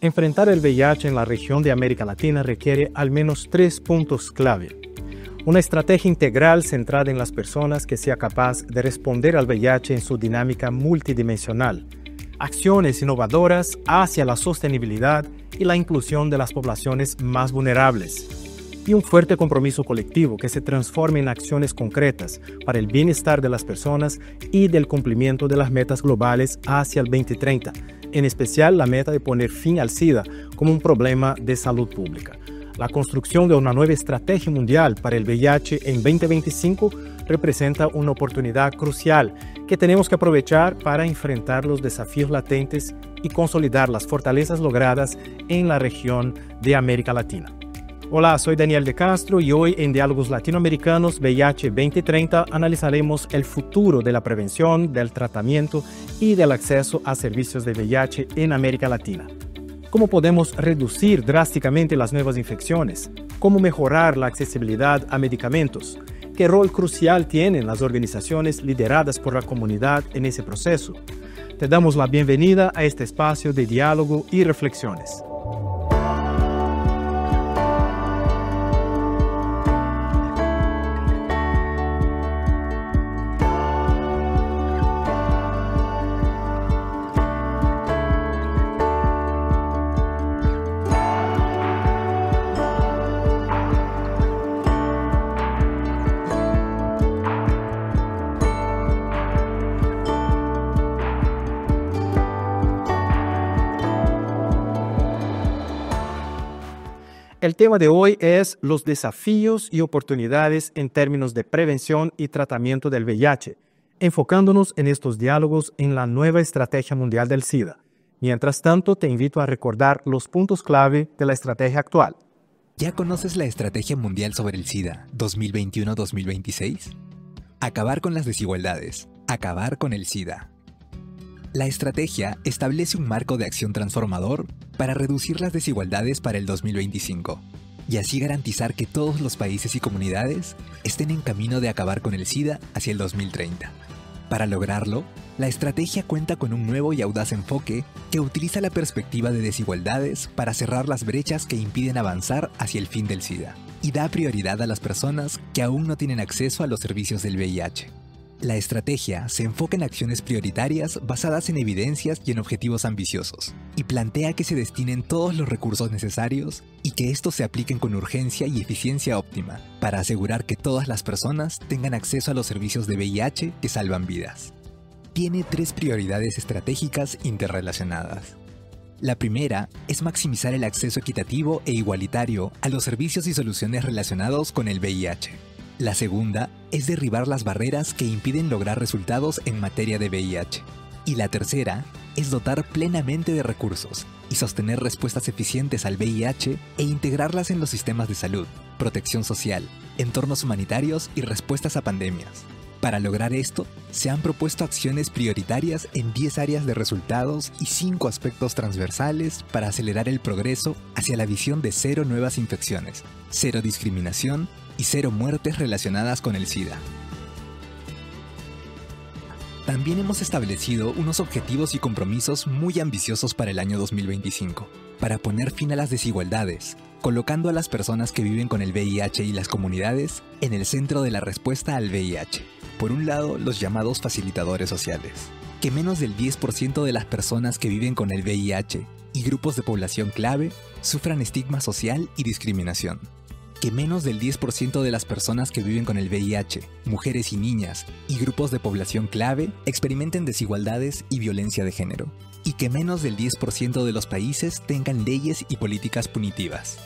Enfrentar el VIH en la región de América Latina requiere al menos 3 puntos clave. Una estrategia integral centrada en las personas que sea capaz de responder al VIH en su dinámica multidimensional. Acciones innovadoras hacia la sostenibilidad y la inclusión de las poblaciones más vulnerables. Y un fuerte compromiso colectivo que se transforme en acciones concretas para el bienestar de las personas y del cumplimiento de las metas globales hacia el 2030, en especial la meta de poner fin al SIDA como un problema de salud pública. La construcción de una nueva estrategia mundial para el VIH en 2025 representa una oportunidad crucial que tenemos que aprovechar para enfrentar los desafíos latentes y consolidar las fortalezas logradas en la región de América Latina. Hola, soy Daniel de Castro y hoy en Diálogos Latinoamericanos VIH 2030 analizaremos el futuro de la prevención, del tratamiento y del acceso a servicios de VIH en América Latina. ¿Cómo podemos reducir drásticamente las nuevas infecciones? ¿Cómo mejorar la accesibilidad a medicamentos? ¿Qué rol crucial tienen las organizaciones lideradas por la comunidad en ese proceso? Te damos la bienvenida a este espacio de diálogo y reflexiones. El tema de hoy es los desafíos y oportunidades en términos de prevención y tratamiento del VIH, enfocándonos en estos diálogos en la nueva estrategia mundial del SIDA. Mientras tanto, te invito a recordar los puntos clave de la estrategia actual. ¿Ya conoces la Estrategia Mundial sobre el SIDA 2021-2026? Acabar con las desigualdades, acabar con el SIDA. La estrategia establece un marco de acción transformador para reducir las desigualdades para el 2025 y así garantizar que todos los países y comunidades estén en camino de acabar con el SIDA hacia el 2030. Para lograrlo, la estrategia cuenta con un nuevo y audaz enfoque que utiliza la perspectiva de desigualdades para cerrar las brechas que impiden avanzar hacia el fin del SIDA y da prioridad a las personas que aún no tienen acceso a los servicios del VIH. La estrategia se enfoca en acciones prioritarias basadas en evidencias y en objetivos ambiciosos, y plantea que se destinen todos los recursos necesarios y que estos se apliquen con urgencia y eficiencia óptima para asegurar que todas las personas tengan acceso a los servicios de VIH que salvan vidas. Tiene 3 prioridades estratégicas interrelacionadas. La primera es maximizar el acceso equitativo e igualitario a los servicios y soluciones relacionados con el VIH. La segunda es derribar las barreras que impiden lograr resultados en materia de VIH. Y la tercera es dotar plenamente de recursos y sostener respuestas eficientes al VIH e integrarlas en los sistemas de salud, protección social, entornos humanitarios y respuestas a pandemias. Para lograr esto, se han propuesto acciones prioritarias en 10 áreas de resultados y 5 aspectos transversales para acelerar el progreso hacia la visión de 0 nuevas infecciones, 0 discriminación y 0 muertes relacionadas con el SIDA. También hemos establecido unos objetivos y compromisos muy ambiciosos para el año 2025, para poner fin a las desigualdades, colocando a las personas que viven con el VIH y las comunidades en el centro de la respuesta al VIH. Por un lado, los llamados facilitadores sociales. Que menos del 10% de las personas que viven con el VIH y grupos de población clave sufran estigma social y discriminación. Que menos del 10% de las personas que viven con el VIH, mujeres y niñas, y grupos de población clave experimenten desigualdades y violencia de género. Y que menos del 10% de los países tengan leyes y políticas punitivas.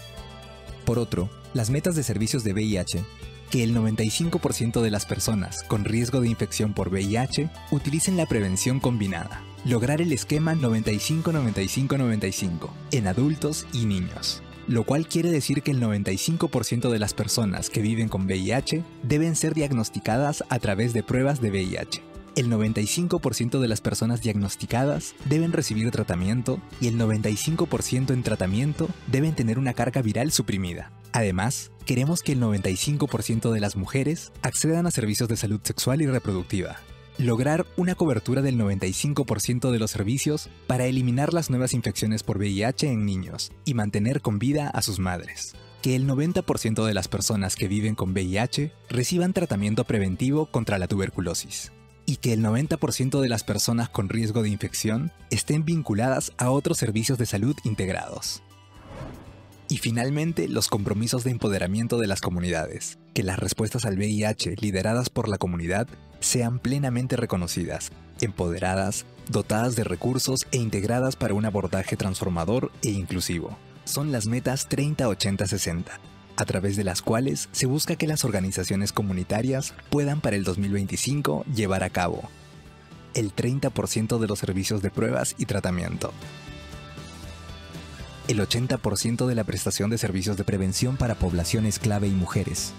Por otro, las metas de servicios de VIH, que el 95% de las personas con riesgo de infección por VIH utilicen la prevención combinada. Lograr el esquema 95-95-95 en adultos y niños. Lo cual quiere decir que el 95% de las personas que viven con VIH deben ser diagnosticadas a través de pruebas de VIH. El 95% de las personas diagnosticadas deben recibir tratamiento y el 95% en tratamiento deben tener una carga viral suprimida. Además, queremos que el 95% de las mujeres accedan a servicios de salud sexual y reproductiva. Lograr una cobertura del 95% de los servicios para eliminar las nuevas infecciones por VIH en niños y mantener con vida a sus madres. Que el 90% de las personas que viven con VIH reciban tratamiento preventivo contra la tuberculosis. Y que el 90% de las personas con riesgo de infección estén vinculadas a otros servicios de salud integrados. Y finalmente, los compromisos de empoderamiento de las comunidades. Que las respuestas al VIH lideradas por la comunidad sean plenamente reconocidas, empoderadas, dotadas de recursos e integradas para un abordaje transformador e inclusivo. Son las metas 30-80-60, a través de las cuales se busca que las organizaciones comunitarias puedan para el 2025 llevar a cabo el 30% de los servicios de pruebas y tratamiento, el 80% de la prestación de servicios de prevención para poblaciones clave y mujeres,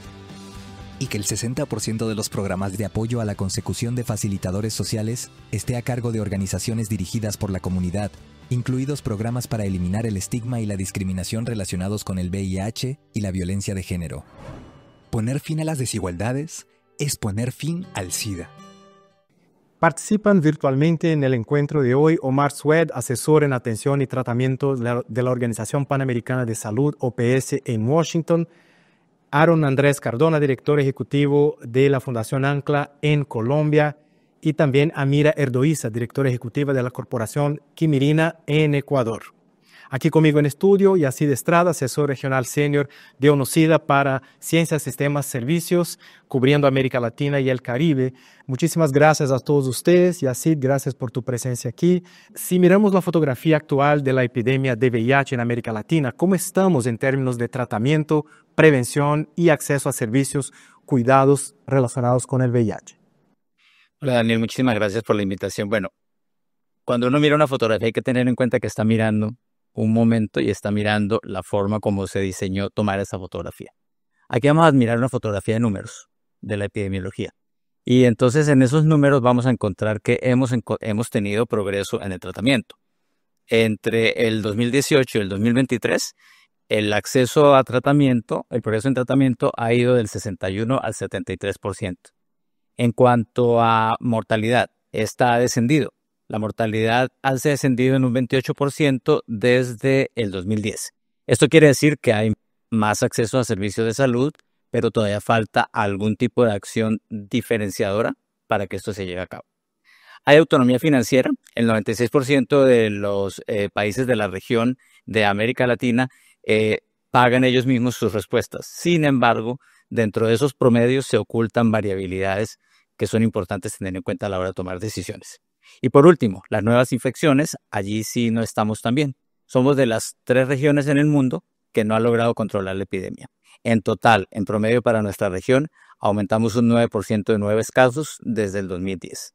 y que el 60% de los programas de apoyo a la consecución de facilitadores sociales esté a cargo de organizaciones dirigidas por la comunidad, incluidos programas para eliminar el estigma y la discriminación relacionados con el VIH y la violencia de género. Poner fin a las desigualdades es poner fin al SIDA. Participan virtualmente en el encuentro de hoy Omar Swed, asesor en atención y tratamiento de la Organización Panamericana de Salud, OPS, en Washington; Aaron Andrés Cardona, director ejecutivo de la Fundación Ancla en Colombia; y también Amira Erdoiza, directora ejecutiva de la Corporación Quimirina en Ecuador. Aquí conmigo en estudio, Yacid Estrada, asesor regional senior de ONUCIDA para Ciencias, Sistemas, Servicios, cubriendo América Latina y el Caribe. Muchísimas gracias a todos ustedes. Yacid, gracias por tu presencia aquí. Si miramos la fotografía actual de la epidemia de VIH en América Latina, ¿cómo estamos en términos de tratamiento, prevención y acceso a servicios, cuidados relacionados con el VIH? Hola Daniel, muchísimas gracias por la invitación. Bueno, cuando uno mira una fotografía hay que tener en cuenta que está mirando un momento y está mirando la forma como se diseñó tomar esa fotografía. Aquí vamos a mirar una fotografía de números de la epidemiología. Y entonces en esos números vamos a encontrar que hemos tenido progreso en el tratamiento. Entre el 2018 y el 2023, el acceso a tratamiento, el progreso en tratamiento ha ido del 61 al 73%. En cuanto a mortalidad, esta ha descendido. La mortalidad ha descendido en un 28% desde el 2010. Esto quiere decir que hay más acceso a servicios de salud, pero todavía falta algún tipo de acción diferenciadora para que esto se lleve a cabo. Hay autonomía financiera. El 96% de los países de la región de América Latina pagan ellos mismos sus respuestas. Sin embargo, dentro de esos promedios se ocultan variabilidades que son importantes tener en cuenta a la hora de tomar decisiones. Y por último, las nuevas infecciones, allí sí no estamos tan bien. Somos de las 3 regiones en el mundo que no han logrado controlar la epidemia. En total, en promedio para nuestra región, aumentamos un 9% de nuevos casos desde el 2010.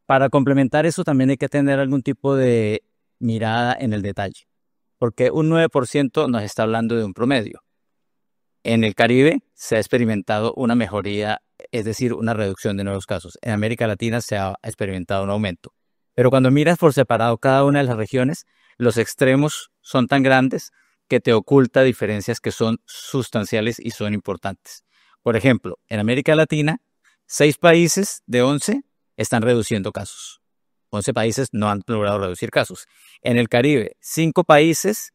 Para complementar eso también hay que tener algún tipo de mirada en el detalle, porque un 9% nos está hablando de un promedio. En el Caribe se ha experimentado una mejoría, es decir, una reducción de nuevos casos. En América Latina se ha experimentado un aumento. Pero cuando miras por separado cada una de las regiones, los extremos son tan grandes que te oculta diferencias que son sustanciales y son importantes. Por ejemplo, en América Latina, 6 países de 11 están reduciendo casos. 11 países no han logrado reducir casos. En el Caribe, 5 países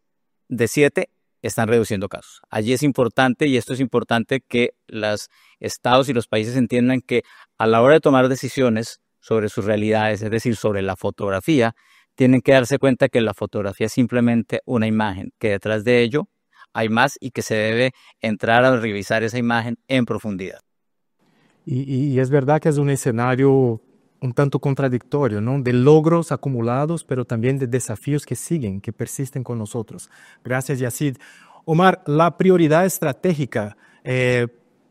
de 7 están reduciendo casos. Allí es importante, y esto es importante, que los estados y los países entiendan que a la hora de tomar decisiones sobre sus realidades, es decir, sobre la fotografía, tienen que darse cuenta que la fotografía es simplemente una imagen, que detrás de ello hay más y que se debe entrar a revisar esa imagen en profundidad. Y es verdad que es un escenario un tanto contradictorio, ¿no? De logros acumulados, pero también de desafíos que siguen, que persisten con nosotros. Gracias, Yacid. Omar, la prioridad estratégica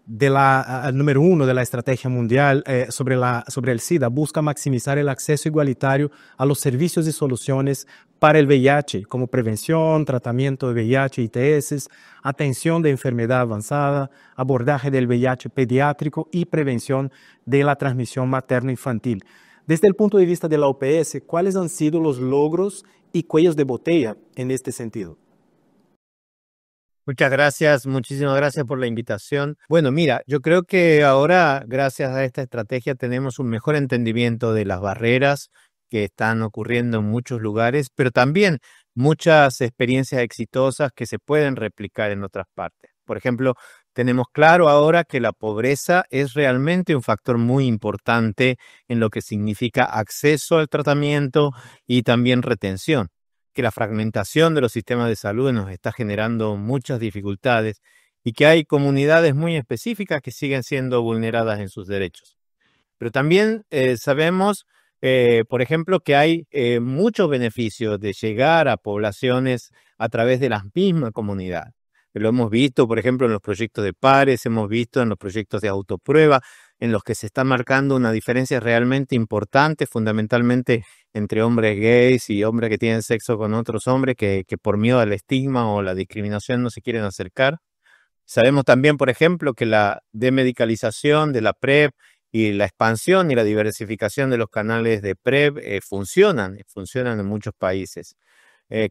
número 1 de la estrategia mundial sobre el SIDA busca maximizar el acceso igualitario a los servicios y soluciones para el VIH, como prevención, tratamiento de VIH, ITS, atención de enfermedad avanzada, abordaje del VIH pediátrico y prevención de la transmisión materno-infantil. Desde el punto de vista de la OPS, ¿cuáles han sido los logros y cuellos de botella en este sentido? Muchas gracias, muchísimas gracias por la invitación. Bueno, mira, yo creo que ahora, gracias a esta estrategia, tenemos un mejor entendimiento de las barreras que están ocurriendo en muchos lugares, pero también muchas experiencias exitosas que se pueden replicar en otras partes. Por ejemplo, tenemos claro ahora que la pobreza es realmente un factor muy importante en lo que significa acceso al tratamiento y también retención, que la fragmentación de los sistemas de salud nos está generando muchas dificultades y que hay comunidades muy específicas que siguen siendo vulneradas en sus derechos. Pero también sabemos, por ejemplo, que hay muchos beneficios de llegar a poblaciones a través de las mismas comunidades. Lo hemos visto, por ejemplo, en los proyectos de pares, hemos visto en los proyectos de autoprueba, en los que se está marcando una diferencia realmente importante, fundamentalmente entre hombres gays y hombres que tienen sexo con otros hombres que por miedo al estigma o la discriminación no se quieren acercar. Sabemos también, por ejemplo, que la demedicalización de la PrEP y la expansión y la diversificación de los canales de PrEP funcionan en muchos países.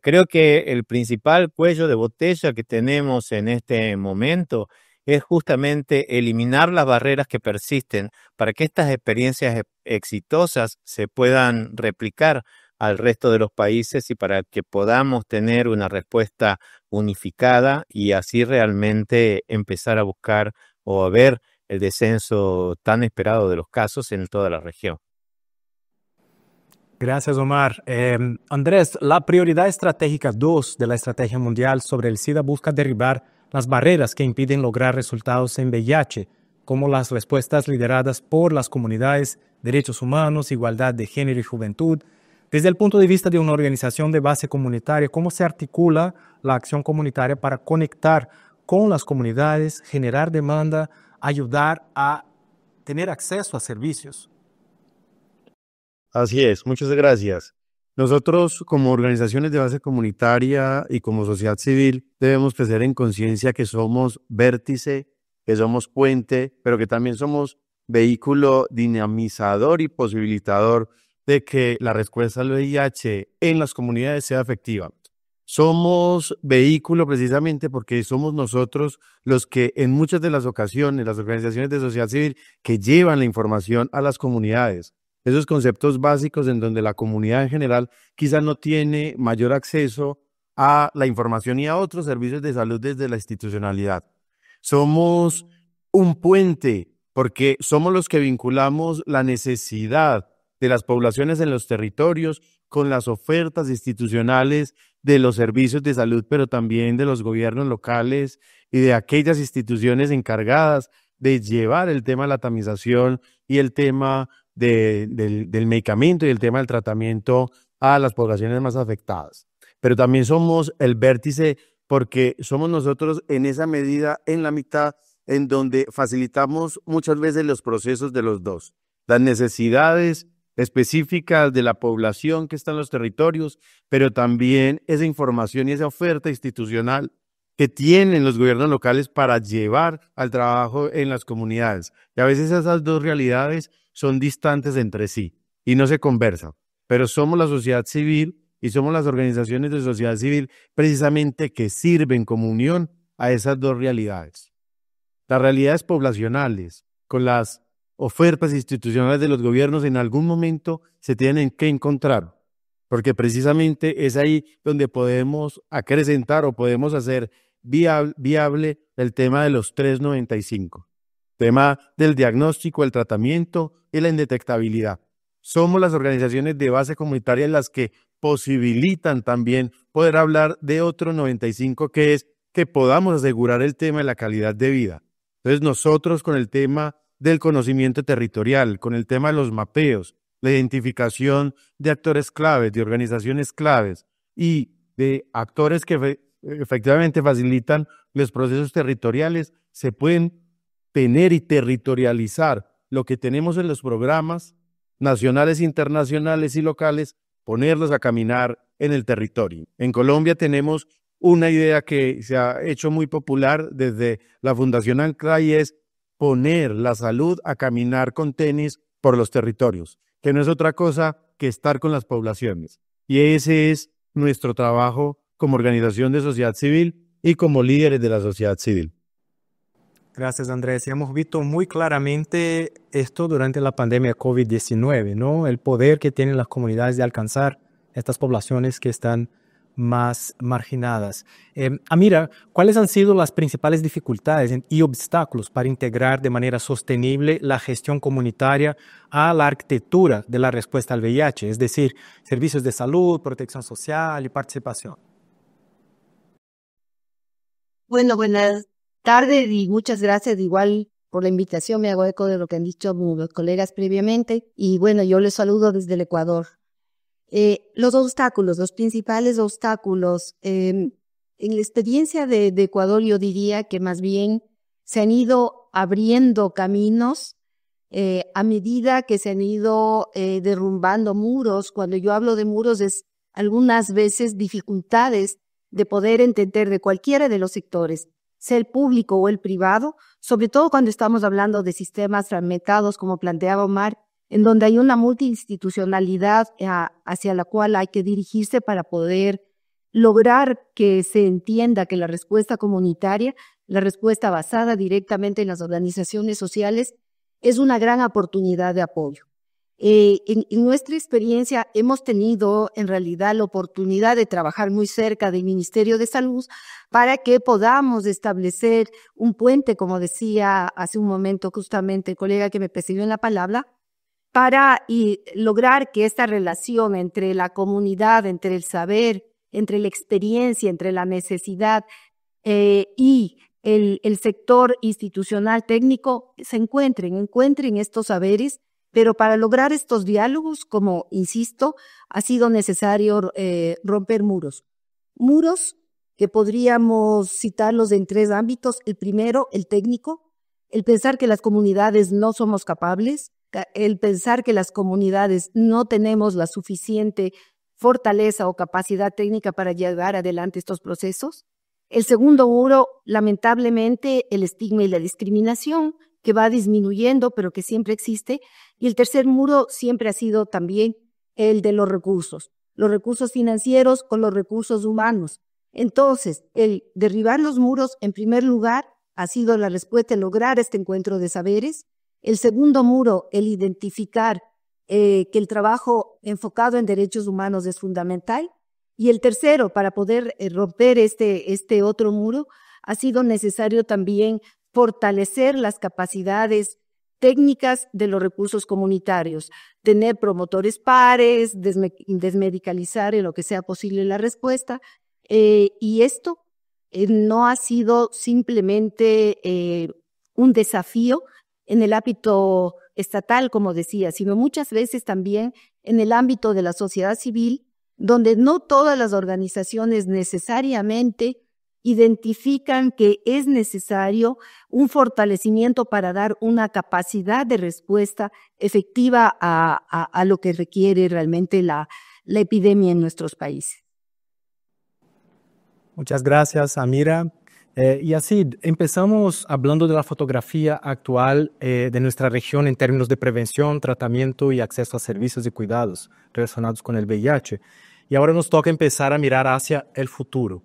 Creo que el principal cuello de botella que tenemos en este momento es justamente eliminar las barreras que persisten para que estas experiencias exitosas se puedan replicar al resto de los países y para que podamos tener una respuesta unificada y así realmente empezar a buscar o a ver el descenso tan esperado de los casos en toda la región. Gracias, Omar. Andrés, la prioridad estratégica 2 de la Estrategia Mundial sobre el SIDA busca derribar las barreras que impiden lograr resultados en VIH, como las respuestas lideradas por las comunidades, derechos humanos, igualdad de género y juventud. Desde el punto de vista de una organización de base comunitaria, ¿cómo se articula la acción comunitaria para conectar con las comunidades, generar demanda, ayudar a tener acceso a servicios? Así es, muchas gracias. Nosotros como organizaciones de base comunitaria y como sociedad civil debemos crecer en conciencia que somos vértice, que somos puente, pero que también somos vehículo dinamizador y posibilitador de que la respuesta al VIH en las comunidades sea efectiva. Somos vehículo precisamente porque somos nosotros los que en muchas de las ocasiones, las organizaciones de sociedad civil que llevan la información a las comunidades, esos conceptos básicos en donde la comunidad en general quizás no tiene mayor acceso a la información y a otros servicios de salud desde la institucionalidad. Somos un puente porque somos los que vinculamos la necesidad de las poblaciones en los territorios con las ofertas institucionales de los servicios de salud, pero también de los gobiernos locales y de aquellas instituciones encargadas de llevar el tema de la tamización y el tema del medicamento y el tema del tratamiento a las poblaciones más afectadas. Pero también somos el vértice porque somos nosotros en esa medida, en la mitad, en donde facilitamos muchas veces los procesos de los dos. Las necesidades específicas de la población que está en los territorios, pero también esa información y esa oferta institucional que tienen los gobiernos locales para llevar al trabajo en las comunidades. Y a veces esas dos realidades son distantes entre sí y no se conversan, pero somos la sociedad civil y somos las organizaciones de sociedad civil precisamente que sirven como unión a esas dos realidades. Las realidades poblacionales con las ofertas institucionales de los gobiernos en algún momento se tienen que encontrar, porque precisamente es ahí donde podemos acrecentar o podemos hacer viable el tema de los 395, tema del diagnóstico, el tratamiento y la indetectabilidad. Somos las organizaciones de base comunitaria las que posibilitan también poder hablar de otro 95, que es que podamos asegurar el tema de la calidad de vida. Entonces nosotros con el tema del conocimiento territorial, con el tema de los mapeos, la identificación de actores claves, de organizaciones claves y de actores que efectivamente facilitan los procesos territoriales, se pueden tener y territorializar lo que tenemos en los programas nacionales, internacionales y locales, ponerlos a caminar en el territorio. En Colombia tenemos una idea que se ha hecho muy popular desde la Fundación Ancla y es poner la salud a caminar con tenis por los territorios, que no es otra cosa que estar con las poblaciones. Y ese es nuestro trabajo como organización de sociedad civil y como líderes de la sociedad civil. Gracias, Andrés. Y hemos visto muy claramente esto durante la pandemia COVID-19, ¿no? El poder que tienen las comunidades de alcanzar estas poblaciones que están más marginadas. Amira, ¿cuáles han sido las principales dificultades y obstáculos para integrar de manera sostenible la gestión comunitaria a la arquitectura de la respuesta al VIH, es decir, servicios de salud, protección social y participación? Bueno, buenas tardes y muchas gracias igual por la invitación. Me hago eco de lo que han dicho los colegas previamente. Y bueno, yo les saludo desde el Ecuador. Los principales obstáculos, en la experiencia de Ecuador yo diría que más bien se han ido abriendo caminos a medida que se han ido derrumbando muros. Cuando yo hablo de muros es algunas veces dificultades de poder entender de cualquiera de los sectores, sea el público o el privado, sobre todo cuando estamos hablando de sistemas fragmentados, como planteaba Omar, en donde hay una multiinstitucionalidad hacia la cual hay que dirigirse para poder lograr que se entienda que la respuesta comunitaria, la respuesta basada directamente en las organizaciones sociales, es una gran oportunidad de apoyo. En nuestra experiencia hemos tenido en realidad la oportunidad de trabajar muy cerca del Ministerio de Salud para que podamos establecer un puente, como decía hace un momento justamente el colega que me presidió en la palabra, para lograr que esta relación entre la comunidad, entre el saber, entre la experiencia, entre la necesidad y el sector institucional técnico se encuentren estos saberes. Pero para lograr estos diálogos, como insisto, ha sido necesario romper muros. Muros que podríamos citarlos en 3 ámbitos. El primero, el técnico, el pensar que las comunidades no somos capaces, el pensar que las comunidades no tenemos la suficiente fortaleza o capacidad técnica para llevar adelante estos procesos. El segundo muro, lamentablemente, el estigma y la discriminación, que va disminuyendo, pero que siempre existe. Y el tercer muro siempre ha sido también el de los recursos financieros con los recursos humanos. Entonces, el derribar los muros, en primer lugar, ha sido la respuesta en lograr este encuentro de saberes. El segundo muro, el identificar que el trabajo enfocado en derechos humanos es fundamental. Y el tercero, para poder romper este otro muro, ha sido necesario también fortalecer las capacidades técnicas de los recursos comunitarios, tener promotores pares, desmedicalizar en lo que sea posible la respuesta. Y esto no ha sido simplemente un desafío en el ámbito estatal, como decía, sino muchas veces también en el ámbito de la sociedad civil, donde no todas las organizaciones necesariamente identifican que es necesario un fortalecimiento para dar una capacidad de respuesta efectiva a lo que requiere realmente la epidemia en nuestros países. Muchas gracias, Amira. Y así empezamos hablando de la fotografía actual de nuestra región en términos de prevención, tratamiento y acceso a servicios y cuidados relacionados con el VIH. Y ahora nos toca empezar a mirar hacia el futuro.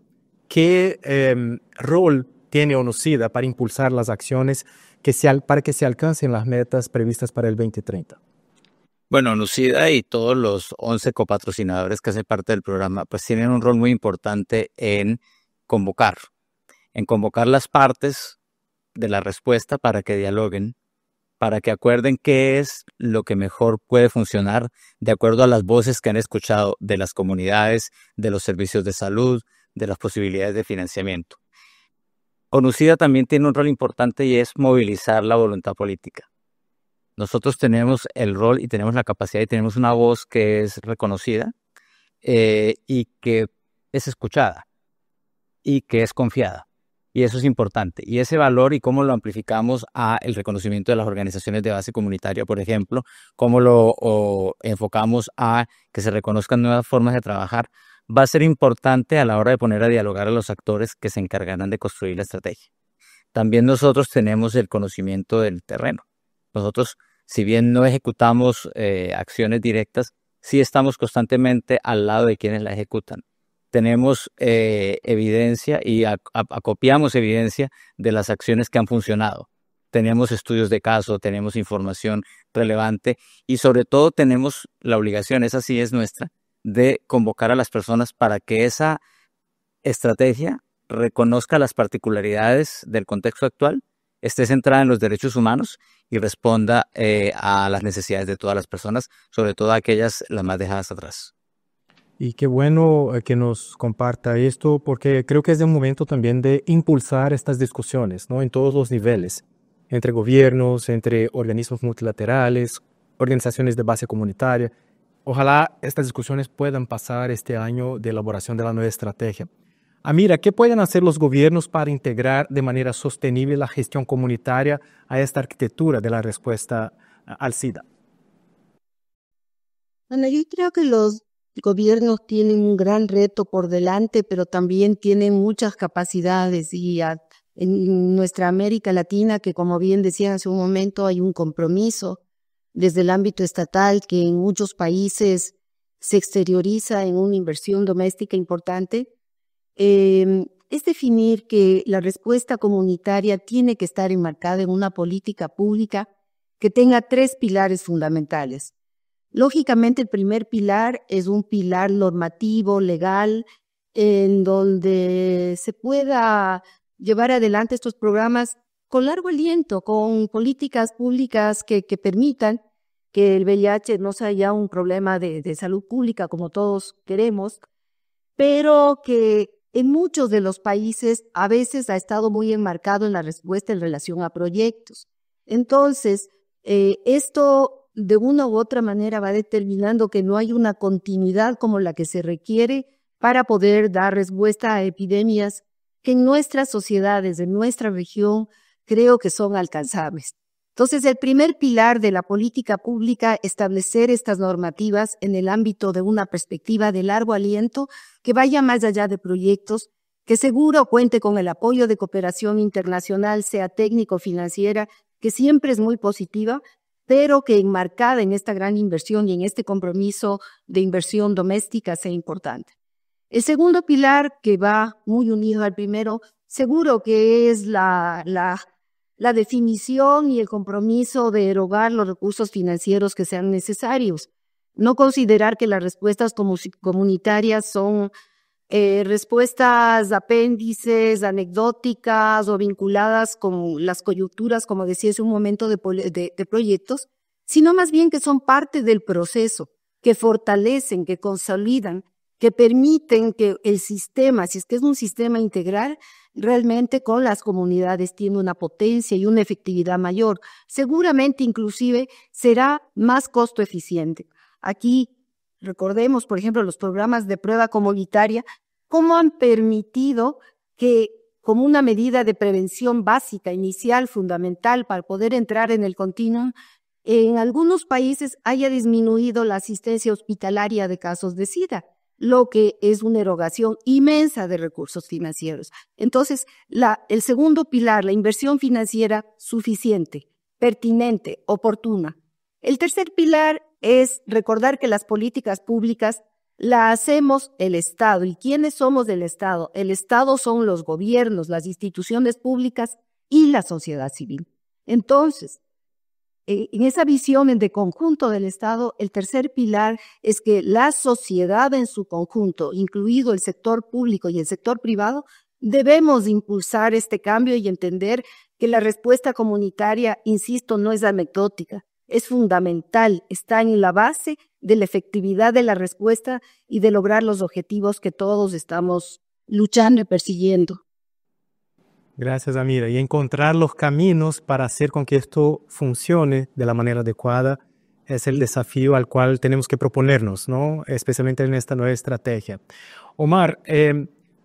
¿Qué rol tiene ONUCIDA para impulsar las acciones para que se alcancen las metas previstas para el 2030? Bueno, ONUCIDA y todos los 11 copatrocinadores que hacen parte del programa pues tienen un rol muy importante en convocar las partes de la respuesta para que dialoguen, para que acuerden qué es lo que mejor puede funcionar de acuerdo a las voces que han escuchado de las comunidades, de los servicios de salud, de las posibilidades de financiamiento. ONUCIDA también tiene un rol importante y es movilizar la voluntad política. Nosotros tenemos el rol y tenemos la capacidad y tenemos una voz que es reconocida y que es escuchada y que es confiada. Y eso es importante. Y ese valor y cómo lo amplificamos a el reconocimiento de las organizaciones de base comunitaria, por ejemplo, cómo lo enfocamos a que se reconozcan nuevas formas de trabajar, va a ser importante a la hora de poner a dialogar a los actores que se encargarán de construir la estrategia. También nosotros tenemos el conocimiento del terreno. Nosotros, si bien no ejecutamos acciones directas, sí estamos constantemente al lado de quienes la ejecutan. tenemos evidencia y acopiamos evidencia de las acciones que han funcionado. Tenemos estudios de caso, tenemos información relevante y sobre todo tenemos la obligación, esa sí es nuestra, de convocar a las personas para que esa estrategia reconozca las particularidades del contexto actual, esté centrada en los derechos humanos y responda a las necesidades de todas las personas, sobre todo aquellas las más dejadas atrás. Y qué bueno que nos comparta esto, porque creo que es el momento también de impulsar estas discusiones, ¿no? En todos los niveles, entre gobiernos, entre organismos multilaterales, organizaciones de base comunitaria. Ojalá estas discusiones puedan pasar este año de elaboración de la nueva estrategia. Amira, ¿qué pueden hacer los gobiernos para integrar de manera sostenible la gestión comunitaria a esta arquitectura de la respuesta al SIDA? Bueno, yo creo que los gobiernos tienen un gran reto por delante, pero también tienen muchas capacidades y en nuestra América Latina, que como bien decían hace un momento, hay un compromiso desde el ámbito estatal que en muchos países se exterioriza en una inversión doméstica importante. Es definir que la respuesta comunitaria tiene que estar enmarcada en una política pública que tenga 3 pilares fundamentales. Lógicamente, el primer pilar es un pilar normativo, legal, en donde se pueda llevar adelante estos programas con largo aliento, con políticas públicas que permitan que el VIH no sea ya un problema de salud pública como todos queremos, pero que en muchos de los países a veces ha estado muy enmarcado en la respuesta en relación a proyectos. Entonces, esto de una u otra manera va determinando que no hay una continuidad como la que se requiere para poder dar respuesta a epidemias que en nuestras sociedades, en nuestra región, creo que son alcanzables. Entonces, el primer pilar de la política pública, establecer estas normativas en el ámbito de una perspectiva de largo aliento que vaya más allá de proyectos, que seguro cuente con el apoyo de cooperación internacional, sea técnico-financiera, que siempre es muy positiva, pero que enmarcada en esta gran inversión y en este compromiso de inversión doméstica sea importante. El segundo pilar, que va muy unido al primero, seguro que es la definición y el compromiso de erogar los recursos financieros que sean necesarios. No considerar que las respuestas comunitarias son respuestas apéndices, anecdóticas o vinculadas con las coyunturas, como decía hace un momento, de proyectos, sino más bien que son parte del proceso, que fortalecen, que consolidan, que permiten que el sistema, si es que es un sistema integral, realmente con las comunidades tiene una potencia y una efectividad mayor. Seguramente inclusive será más costo eficiente. Aquí recordemos, por ejemplo, los programas de prueba comunitaria, cómo han permitido que, como una medida de prevención básica, inicial, fundamental para poder entrar en el continuum, en algunos países haya disminuido la asistencia hospitalaria de casos de SIDA, lo que es una erogación inmensa de recursos financieros. Entonces, el segundo pilar, la inversión financiera suficiente, pertinente, oportuna. El tercer pilar es recordar que las políticas públicas las hacemos el Estado. ¿Y quiénes somos del Estado? El Estado son los gobiernos, las instituciones públicas y la sociedad civil. Entonces, en esa visión de conjunto del Estado, el tercer pilar es que la sociedad en su conjunto, incluido el sector público y el sector privado, debemos impulsar este cambio y entender que la respuesta comunitaria, insisto, no es anecdótica, es fundamental, está en la base de la efectividad de la respuesta y de lograr los objetivos que todos estamos luchando y persiguiendo. Gracias, Amira. Y encontrar los caminos para hacer con que esto funcione de la manera adecuada es el desafío al cual tenemos que proponernos, ¿no? Especialmente en esta nueva estrategia. Omar,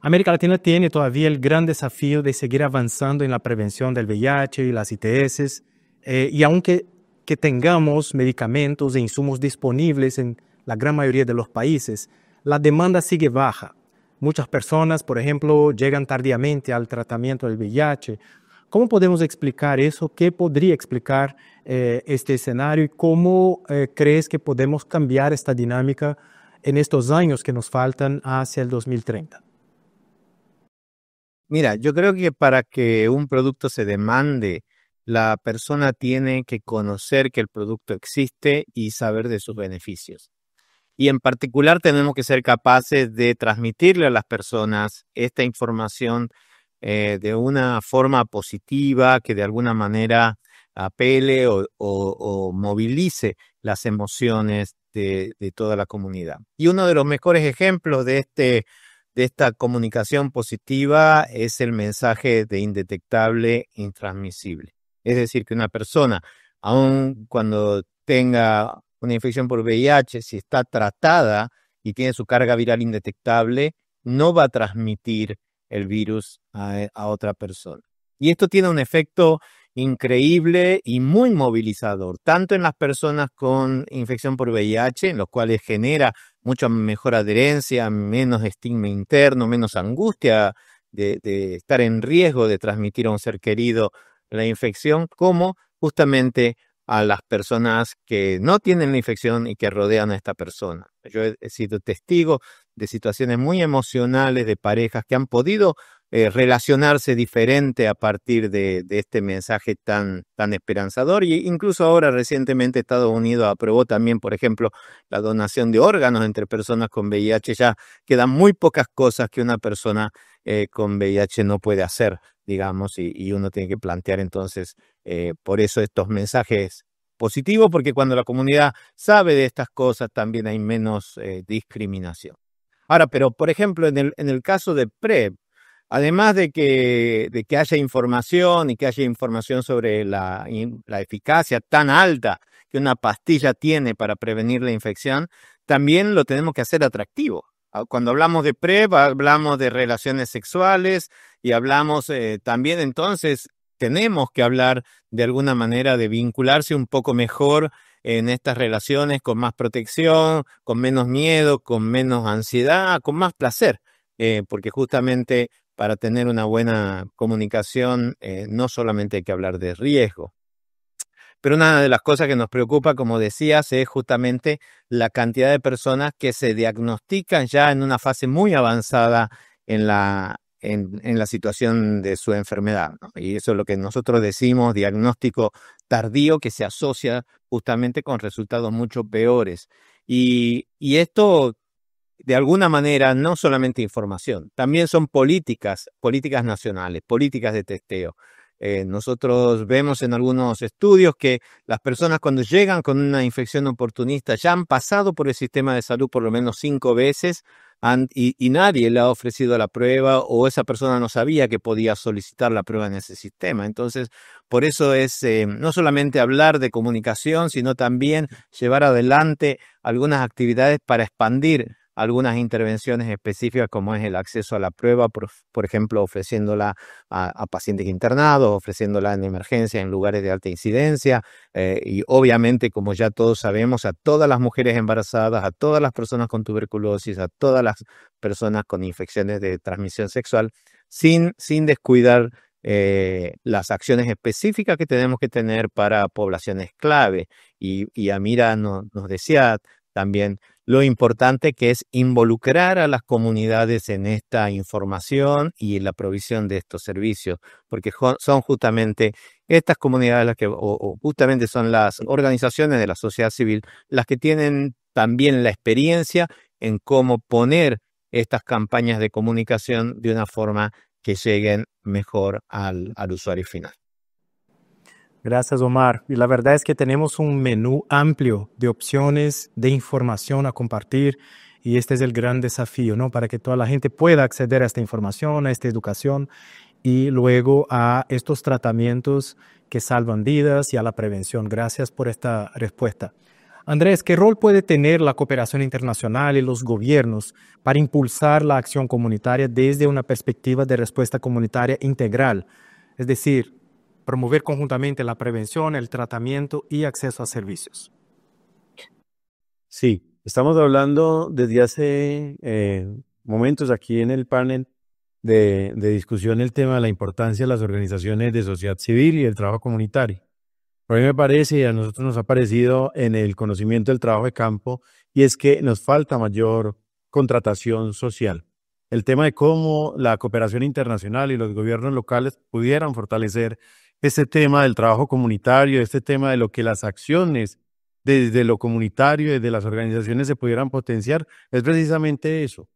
América Latina tiene todavía el gran desafío de seguir avanzando en la prevención del VIH y las ITS, y aunque tengamos medicamentos e insumos disponibles en la gran mayoría de los países, la demanda sigue baja. Muchas personas, por ejemplo, llegan tardíamente al tratamiento del VIH. ¿Cómo podemos explicar eso? ¿Qué podría explicar este escenario? ¿Y cómo crees que podemos cambiar esta dinámica en estos años que nos faltan hacia el 2030? Mira, yo creo que para que un producto se demande, la persona tiene que conocer que el producto existe y saber de sus beneficios. Y en particular tenemos que ser capaces de transmitirle a las personas esta información de una forma positiva, que de alguna manera apele o movilice las emociones de toda la comunidad. Y uno de los mejores ejemplos de esta comunicación positiva es el mensaje de indetectable, intransmisible. Es decir, que una persona, aun cuando tenga una infección por VIH, si está tratada y tiene su carga viral indetectable, no va a transmitir el virus a otra persona. Y esto tiene un efecto increíble y muy movilizador, tanto en las personas con infección por VIH, en los cuales genera mucha mejor adherencia, menos estigma interno, menos angustia de estar en riesgo de transmitir a un ser querido la infección, como justamente a las personas que no tienen la infección y que rodean a esta persona. Yo he sido testigo de situaciones muy emocionales de parejas que han podido relacionarse diferente a partir de este mensaje tan esperanzador. Y incluso ahora recientemente Estados Unidos aprobó también, por ejemplo, la donación de órganos entre personas con VIH. Ya quedan muy pocas cosas que una persona con VIH no puede hacer, digamos, y uno tiene que plantear entonces por eso estos mensajes positivos, porque cuando la comunidad sabe de estas cosas también hay menos discriminación. Ahora, pero por ejemplo, en el caso de PrEP, además de que haya información y que haya información sobre la eficacia tan alta que una pastilla tiene para prevenir la infección, también lo tenemos que hacer atractivo. Cuando hablamos de PrEP, hablamos de relaciones sexuales y hablamos también entonces, tenemos que hablar de alguna manera de vincularse un poco mejor en estas relaciones con más protección, con menos miedo, con menos ansiedad, con más placer, porque justamente para tener una buena comunicación no solamente hay que hablar de riesgo. Pero una de las cosas que nos preocupa, como decías, es justamente la cantidad de personas que se diagnostican ya en una fase muy avanzada en la situación de su enfermedad, ¿no? Y eso es lo que nosotros decimos, diagnóstico tardío, que se asocia justamente con resultados mucho peores. Y esto, de alguna manera, no solamente información, también son políticas nacionales, políticas de testeo. Nosotros vemos en algunos estudios que las personas cuando llegan con una infección oportunista ya han pasado por el sistema de salud por lo menos 5 veces y nadie le ha ofrecido la prueba o esa persona no sabía que podía solicitar la prueba en ese sistema. Entonces, por eso es no solamente hablar de comunicación, sino también llevar adelante algunas actividades para expandir algunas intervenciones específicas como es el acceso a la prueba, por ejemplo, ofreciéndola a pacientes internados, ofreciéndola en emergencia en lugares de alta incidencia y obviamente, como ya todos sabemos, a todas las mujeres embarazadas, a todas las personas con tuberculosis, a todas las personas con infecciones de transmisión sexual, sin descuidar las acciones específicas que tenemos que tener para poblaciones clave. Y Amira nos decía también lo importante que es involucrar a las comunidades en esta información y en la provisión de estos servicios, porque son justamente estas comunidades las que, o justamente son las organizaciones de la sociedad civil las que tienen también la experiencia en cómo poner estas campañas de comunicación de una forma que lleguen mejor al usuario final. Gracias, Omar. Y la verdad es que tenemos un menú amplio de opciones de información a compartir y este es el gran desafío, ¿no? Para que toda la gente pueda acceder a esta información, a esta educación y luego a estos tratamientos que salvan vidas y a la prevención. Gracias por esta respuesta. Andrés, ¿qué rol puede tener la cooperación internacional y los gobiernos para impulsar la acción comunitaria desde una perspectiva de respuesta comunitaria integral? Es decir, promover conjuntamente la prevención, el tratamiento y acceso a servicios. Sí, estamos hablando desde hace momentos aquí en el panel de discusión el tema de la importancia de las organizaciones de sociedad civil y el trabajo comunitario. A mí me parece y a nosotros nos ha parecido en el conocimiento del trabajo de campo y es que nos falta mayor contratación social. El tema de cómo la cooperación internacional y los gobiernos locales pudieran fortalecer este tema del trabajo comunitario, este tema de lo que las acciones desde lo comunitario, desde las organizaciones se pudieran potenciar, es precisamente eso,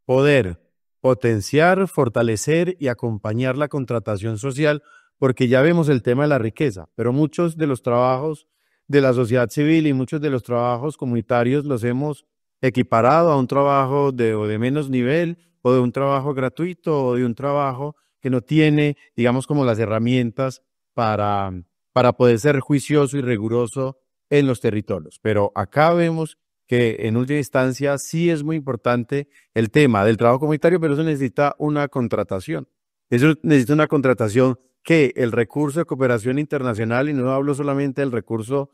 poder potenciar, fortalecer y acompañar la contratación social, porque ya vemos el tema de la riqueza, pero muchos de los trabajos de la sociedad civil y muchos de los trabajos comunitarios los hemos equiparado a un trabajo o de menos nivel, o de un trabajo gratuito, o de un trabajo que no tiene, digamos, como las herramientas para, para poder ser juicioso y riguroso en los territorios. Pero acá vemos que en última instancia sí es muy importante el tema del trabajo comunitario, pero eso necesita una contratación. Eso necesita una contratación que el recurso de cooperación internacional, y no hablo solamente del recurso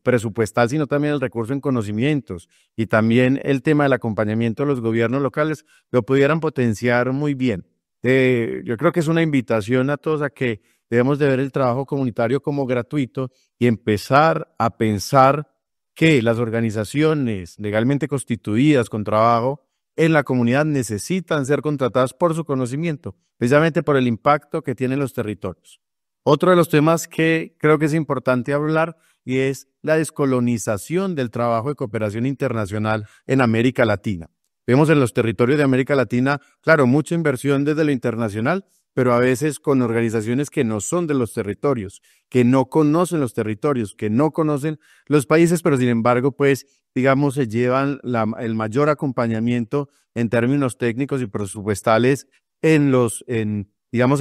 presupuestal, sino también el recurso en conocimientos y también el tema del acompañamiento de los gobiernos locales, lo pudieran potenciar muy bien. Yo creo que es una invitación a todos a que debemos de ver el trabajo comunitario como gratuito y empezar a pensar que las organizaciones legalmente constituidas con trabajo en la comunidad necesitan ser contratadas por su conocimiento, precisamente por el impacto que tienen los territorios. Otro de los temas que creo que es importante hablar y es la descolonización del trabajo de cooperación internacional en América Latina. Vemos en los territorios de América Latina, claro, mucha inversión desde lo internacional, pero a veces con organizaciones que no son de los territorios, que no conocen los territorios, que no conocen los países, pero sin embargo, pues, digamos, se llevan el mayor acompañamiento en términos técnicos y presupuestales digamos,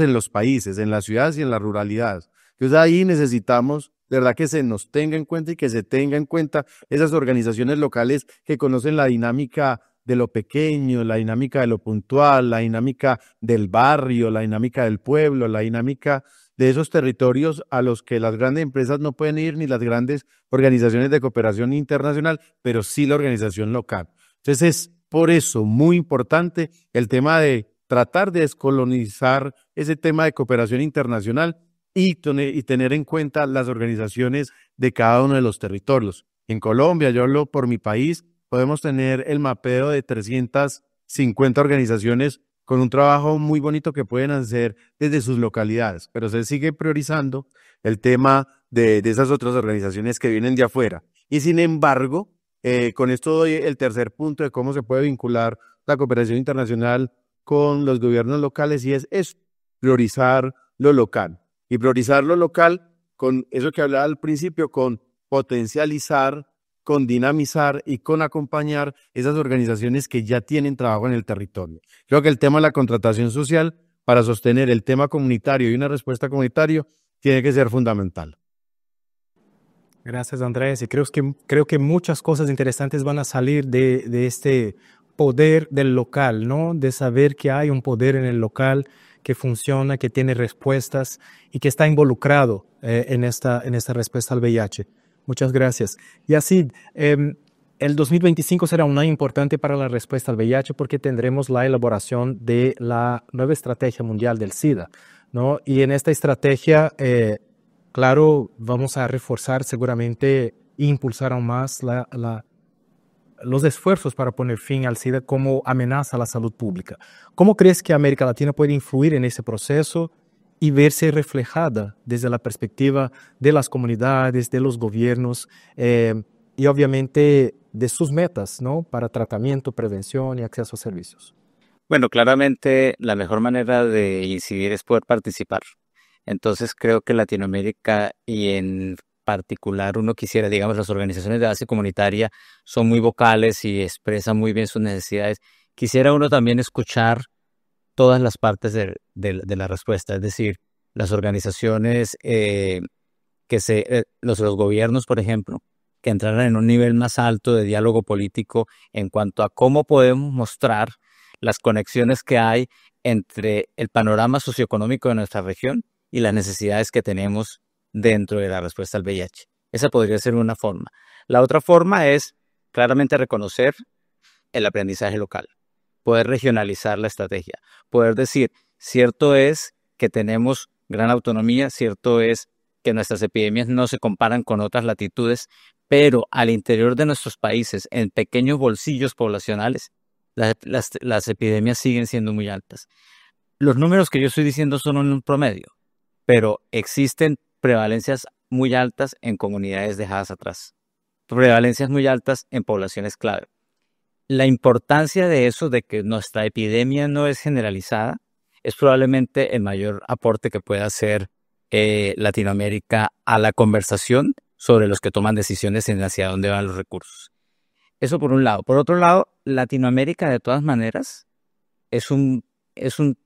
en los países, en las ciudades y en las ruralidades. Entonces ahí necesitamos, de verdad, que se nos tenga en cuenta y que se tenga en cuenta esas organizaciones locales que conocen la dinámica de lo pequeño, la dinámica de lo puntual, la dinámica del barrio, la dinámica del pueblo, la dinámica de esos territorios a los que las grandes empresas no pueden ir, ni las grandes organizaciones de cooperación internacional, pero sí la organización local. Entonces es por eso muy importante el tema de tratar de descolonizar ese tema de cooperación internacional y tener en cuenta las organizaciones de cada uno de los territorios. En Colombia, yo hablo por mi país, podemos tener el mapeo de 350 organizaciones con un trabajo muy bonito que pueden hacer desde sus localidades, pero se sigue priorizando el tema de esas otras organizaciones que vienen de afuera. Y sin embargo, con esto doy el tercer punto de cómo se puede vincular la cooperación internacional con los gobiernos locales, y es priorizar lo local. Y priorizar lo local con eso que hablaba al principio, con potencializar, con dinamizar y con acompañar esas organizaciones que ya tienen trabajo en el territorio. Creo que el tema de la contratación social para sostener el tema comunitario y una respuesta comunitaria tiene que ser fundamental. Gracias, Andrés. Y creo que muchas cosas interesantes van a salir de este poder del local, ¿no? De saber que hay un poder en el local que funciona, que tiene respuestas y que está involucrado en esta respuesta al VIH. Muchas gracias. Y así, el 2025 será un año importante para la respuesta al VIH porque tendremos la elaboración de la nueva estrategia mundial del SIDA, ¿no? Y en esta estrategia, claro, vamos a reforzar seguramente e impulsar aún más los esfuerzos para poner fin al SIDA como amenaza a la salud pública. ¿Cómo crees que América Latina puede influir en ese proceso y verse reflejada desde la perspectiva de las comunidades, de los gobiernos y obviamente de sus metas, ¿no? Para tratamiento, prevención y acceso a servicios? Bueno, claramente la mejor manera de incidir es poder participar. Entonces creo que Latinoamérica y en particular uno quisiera, digamos, las organizaciones de base comunitaria son muy vocales y expresan muy bien sus necesidades. Quisiera uno también escuchar todas las partes de la respuesta, es decir, las organizaciones, los gobiernos, por ejemplo, que entraran en un nivel más alto de diálogo político en cuanto a cómo podemos mostrar las conexiones que hay entre el panorama socioeconómico de nuestra región y las necesidades que tenemos dentro de la respuesta al VIH. Esa podría ser una forma. La otra forma es claramente reconocer el aprendizaje local, poder regionalizar la estrategia, poder decir, cierto es que tenemos gran autonomía, cierto es que nuestras epidemias no se comparan con otras latitudes, pero al interior de nuestros países, en pequeños bolsillos poblacionales, las epidemias siguen siendo muy altas. Los números que yo estoy diciendo son un promedio, pero existen prevalencias muy altas en comunidades dejadas atrás, prevalencias muy altas en poblaciones clave. La importancia de eso, de que nuestra epidemia no es generalizada, es probablemente el mayor aporte que pueda hacer Latinoamérica a la conversación sobre los que toman decisiones en hacia dónde van los recursos. Eso por un lado. Por otro lado, Latinoamérica de todas maneras es un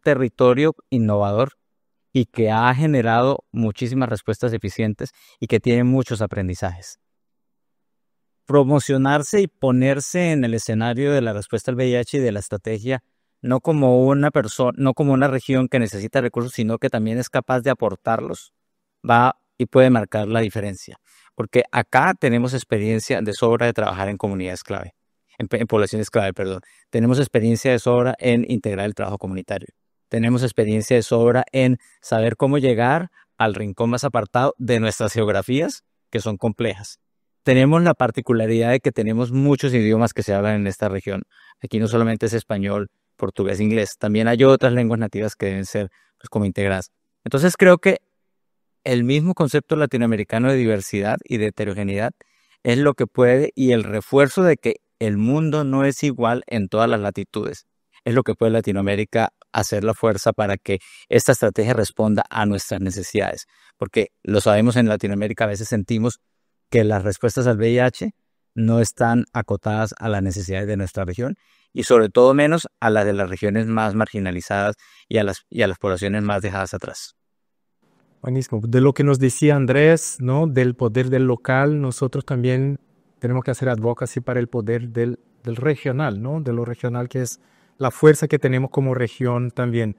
territorio innovador y que ha generado muchísimas respuestas eficientes y que tiene muchos aprendizajes. Promocionarse y ponerse en el escenario de la respuesta al VIH y de la estrategia, no como una región que necesita recursos, sino que también es capaz de aportarlos, va y puede marcar la diferencia. Porque acá tenemos experiencia de sobra de trabajar en comunidades clave, en poblaciones clave, perdón. Tenemos experiencia de sobra en integrar el trabajo comunitario. Tenemos experiencia de sobra en saber cómo llegar al rincón más apartado de nuestras geografías, que son complejas. Tenemos la particularidad de que tenemos muchos idiomas que se hablan en esta región. Aquí no solamente es español, portugués, inglés. También hay otras lenguas nativas que deben ser pues, como integradas. Entonces creo que el mismo concepto latinoamericano de diversidad y de heterogeneidad es lo que puede, y el refuerzo de que el mundo no es igual en todas las latitudes, es lo que puede Latinoamérica hacer la fuerza para que esta estrategia responda a nuestras necesidades. Porque lo sabemos, en Latinoamérica a veces sentimos que las respuestas al VIH no están acotadas a las necesidades de nuestra región y sobre todo menos a las de las regiones más marginalizadas y a las poblaciones más dejadas atrás. Buenísimo. De lo que nos decía Andrés, ¿no? Del poder del local, nosotros también tenemos que hacer advocacy para el poder del regional, ¿no? De lo regional, que es la fuerza que tenemos como región también.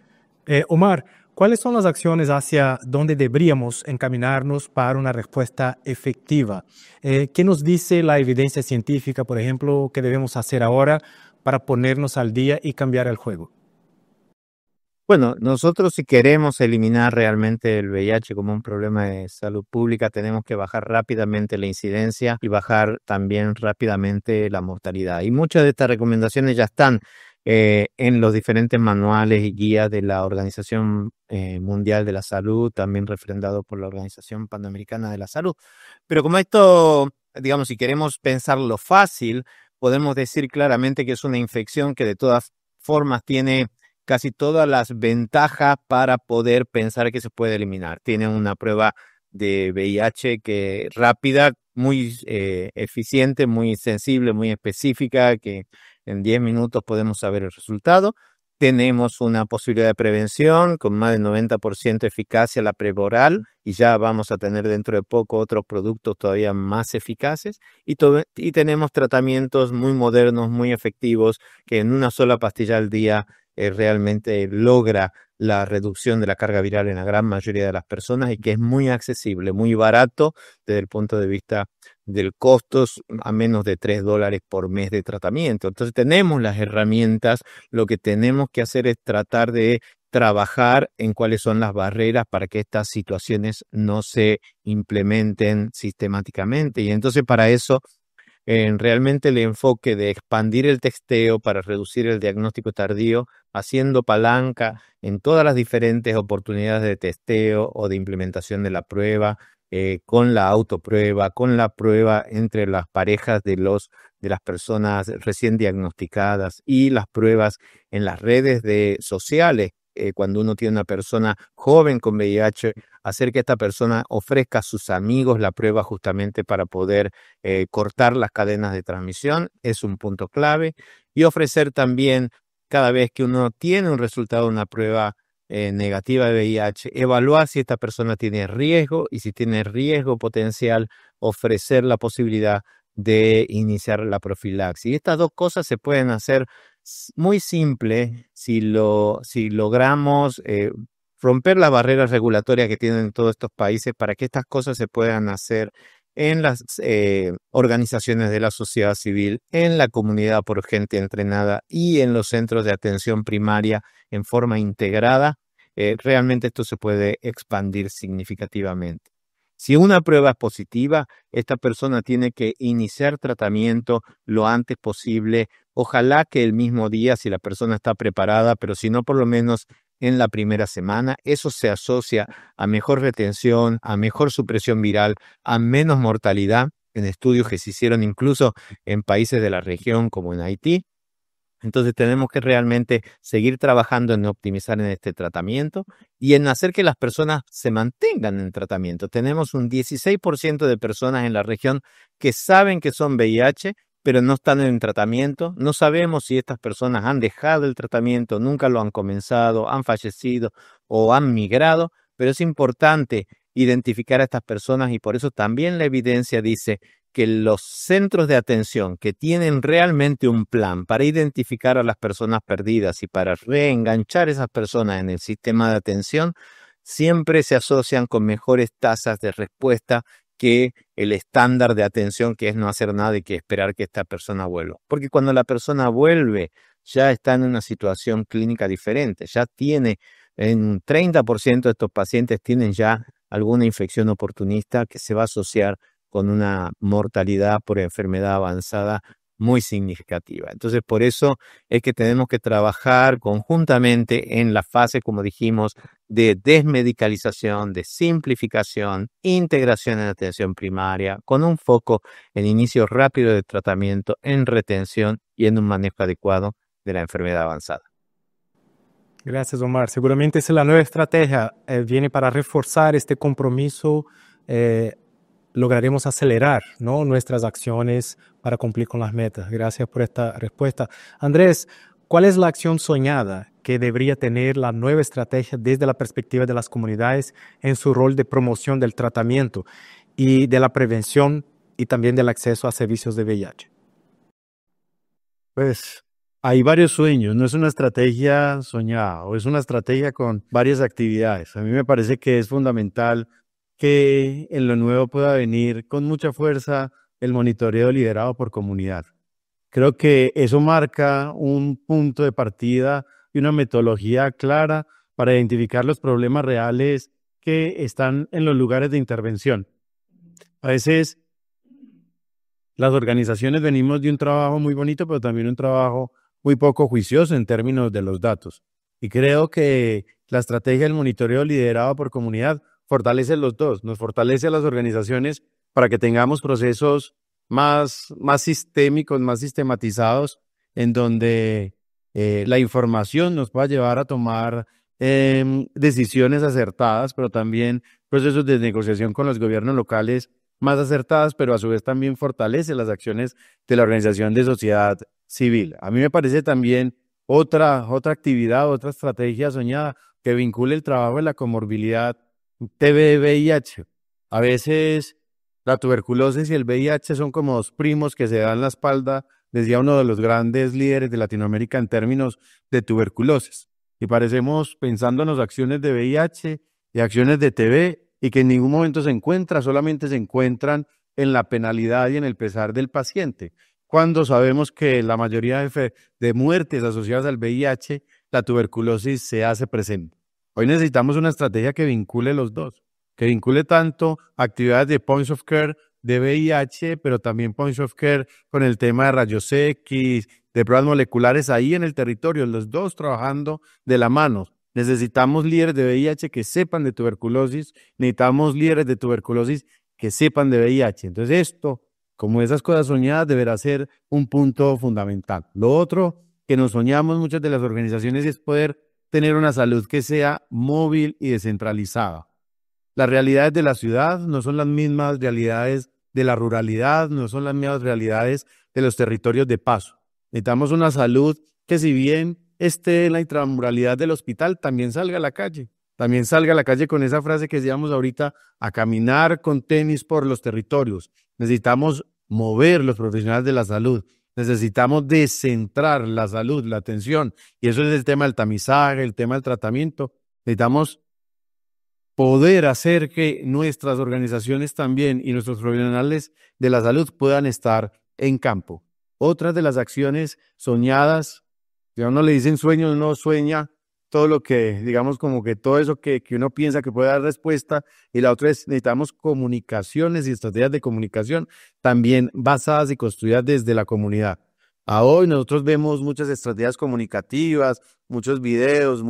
Omar, ¿cuáles son las acciones hacia donde deberíamos encaminarnos para una respuesta efectiva? ¿Qué nos dice la evidencia científica, por ejemplo, que debemos hacer ahora para ponernos al día y cambiar el juego? Bueno, nosotros si queremos eliminar realmente el VIH como un problema de salud pública, tenemos que bajar rápidamente la incidencia y bajar también rápidamente la mortalidad. Y muchas de estas recomendaciones ya están en los diferentes manuales y guías de la Organización Mundial de la Salud, también refrendado por la Organización Panamericana de la Salud. Pero como esto, digamos, si queremos pensarlo fácil, podemos decir claramente que es una infección que de todas formas tiene casi todas las ventajas para poder pensar que se puede eliminar. Tiene una prueba de VIH que rápida, muy eficiente, muy sensible, muy específica, que en 10 minutos podemos saber el resultado. Tenemos una posibilidad de prevención con más del 90% eficacia, la prevoral, y ya vamos a tener dentro de poco otros productos todavía más eficaces. Y tenemos tratamientos muy modernos, muy efectivos, que en una sola pastilla al día realmente logra la reducción de la carga viral en la gran mayoría de las personas y que es muy accesible, muy barato desde el punto de vista del costo, a menos de $3 por mes de tratamiento. Entonces tenemos las herramientas, lo que tenemos que hacer es tratar de trabajar en cuáles son las barreras para que estas situaciones no se implementen sistemáticamente. Y entonces para eso realmente el enfoque de expandir el testeo para reducir el diagnóstico tardío, haciendo palanca en todas las diferentes oportunidades de testeo o de implementación de la prueba, con la autoprueba, con la prueba entre las parejas de las personas recién diagnosticadas y las pruebas en las redes sociales. Cuando uno tiene una persona joven con VIH, hacer que esta persona ofrezca a sus amigos la prueba justamente para poder cortar las cadenas de transmisión es un punto clave. Y ofrecer también, cada vez que uno tiene un resultado de una prueba negativa de VIH, evaluar si esta persona tiene riesgo y si tiene riesgo potencial, ofrecer la posibilidad de iniciar la profilaxis. Y estas dos cosas se pueden hacer muy simple si logramos romper las barreras regulatorias que tienen todos estos países para que estas cosas se puedan hacer en las organizaciones de la sociedad civil, en la comunidad por gente entrenada y en los centros de atención primaria en forma integrada. Realmente esto se puede expandir significativamente. Si una prueba es positiva, esta persona tiene que iniciar tratamiento lo antes posible. Ojalá que el mismo día, si la persona está preparada, pero si no, por lo menos en la primera semana. Eso se asocia a mejor retención, a mejor supresión viral, a menos mortalidad en estudios que se hicieron incluso en países de la región como en Haití. Entonces tenemos que realmente seguir trabajando en optimizar en este tratamiento y en hacer que las personas se mantengan en tratamiento. Tenemos un 16% de personas en la región que saben que son VIH, pero no están en tratamiento. No sabemos si estas personas han dejado el tratamiento, nunca lo han comenzado, han fallecido o han migrado, pero es importante identificar a estas personas y por eso también la evidencia dice que los centros de atención que tienen realmente un plan para identificar a las personas perdidas y para reenganchar a esas personas en el sistema de atención, siempre se asocian con mejores tasas de respuesta que el estándar de atención, que es no hacer nada y que esperar que esta persona vuelva. Porque cuando la persona vuelve, ya está en una situación clínica diferente, ya tiene, en un 30% de estos pacientes tienen ya alguna infección oportunista que se va a asociar con una mortalidad por enfermedad avanzada muy significativa. Entonces, por eso es que tenemos que trabajar conjuntamente en la fase, como dijimos, de desmedicalización, de simplificación, integración en atención primaria, con un foco en inicio rápido de tratamiento, en retención y en un manejo adecuado de la enfermedad avanzada. Gracias, Omar. Seguramente esa es la nueva estrategia. Viene para reforzar este compromiso. Lograremos acelerar, ¿no?, nuestras acciones para cumplir con las metas. Gracias por esta respuesta. Andrés, ¿cuál es la acción soñada que debería tener la nueva estrategia desde la perspectiva de las comunidades en su rol de promoción del tratamiento y de la prevención y también del acceso a servicios de VIH? Pues hay varios sueños, no es una estrategia soñada, o es una estrategia con varias actividades. A mí me parece que es fundamental que en lo nuevo pueda venir con mucha fuerza el monitoreo liderado por comunidad. Creo que eso marca un punto de partida y una metodología clara para identificar los problemas reales que están en los lugares de intervención. A veces las organizaciones venimos de un trabajo muy bonito, pero también un trabajo muy poco juicioso en términos de los datos. Y creo que la estrategia del monitoreo liderado por comunidad fortalece los dos, nos fortalece a las organizaciones para que tengamos procesos más sistémicos, más sistematizados, en donde la información nos pueda llevar a tomar decisiones acertadas, pero también procesos de negociación con los gobiernos locales más acertadas, pero a su vez también fortalece las acciones de la organización de sociedad civil. A mí me parece también otra actividad, otra estrategia soñada que vincule el trabajo de la comorbilidad TB-VIH. A veces la tuberculosis y el VIH son como dos primos que se dan la espalda, decía uno de los grandes líderes de Latinoamérica en términos de tuberculosis. Y parecemos pensando en las acciones de VIH y acciones de TB y que en ningún momento se encuentran, solamente se encuentran en la penalidad y en el pesar del paciente. Cuando sabemos que la mayoría de muertes asociadas al VIH, la tuberculosis se hace presente. Hoy necesitamos una estrategia que vincule los dos, que vincule tanto actividades de points of care de VIH, pero también points of care con el tema de rayos X, de pruebas moleculares ahí en el territorio, los dos trabajando de la mano. Necesitamos líderes de VIH que sepan de tuberculosis, necesitamos líderes de tuberculosis que sepan de VIH. Entonces esto, como esas cosas soñadas, deberá ser un punto fundamental. Lo otro que nos soñamos muchas de las organizaciones es poder tener una salud que sea móvil y descentralizada. Las realidades de la ciudad no son las mismas realidades de la ruralidad, no son las mismas realidades de los territorios de paso. Necesitamos una salud que, si bien esté en la intramuralidad del hospital, también salga a la calle. También salga a la calle con esa frase que decíamos ahorita, a caminar con tenis por los territorios. Necesitamos mover los profesionales de la salud. Necesitamos descentrar la salud, la atención, y eso es el tema del tamizaje, el tema del tratamiento. Necesitamos poder hacer que nuestras organizaciones también y nuestros profesionales de la salud puedan estar en campo. Otras de las acciones soñadas, si a uno le dicen sueños, no sueña todo lo que, digamos, como que todo eso que uno piensa que puede dar respuesta, y la otra es necesitamos comunicaciones y estrategias de comunicación también basadas y construidas desde la comunidad. A hoy nosotros vemos muchas estrategias comunicativas, muchos videos,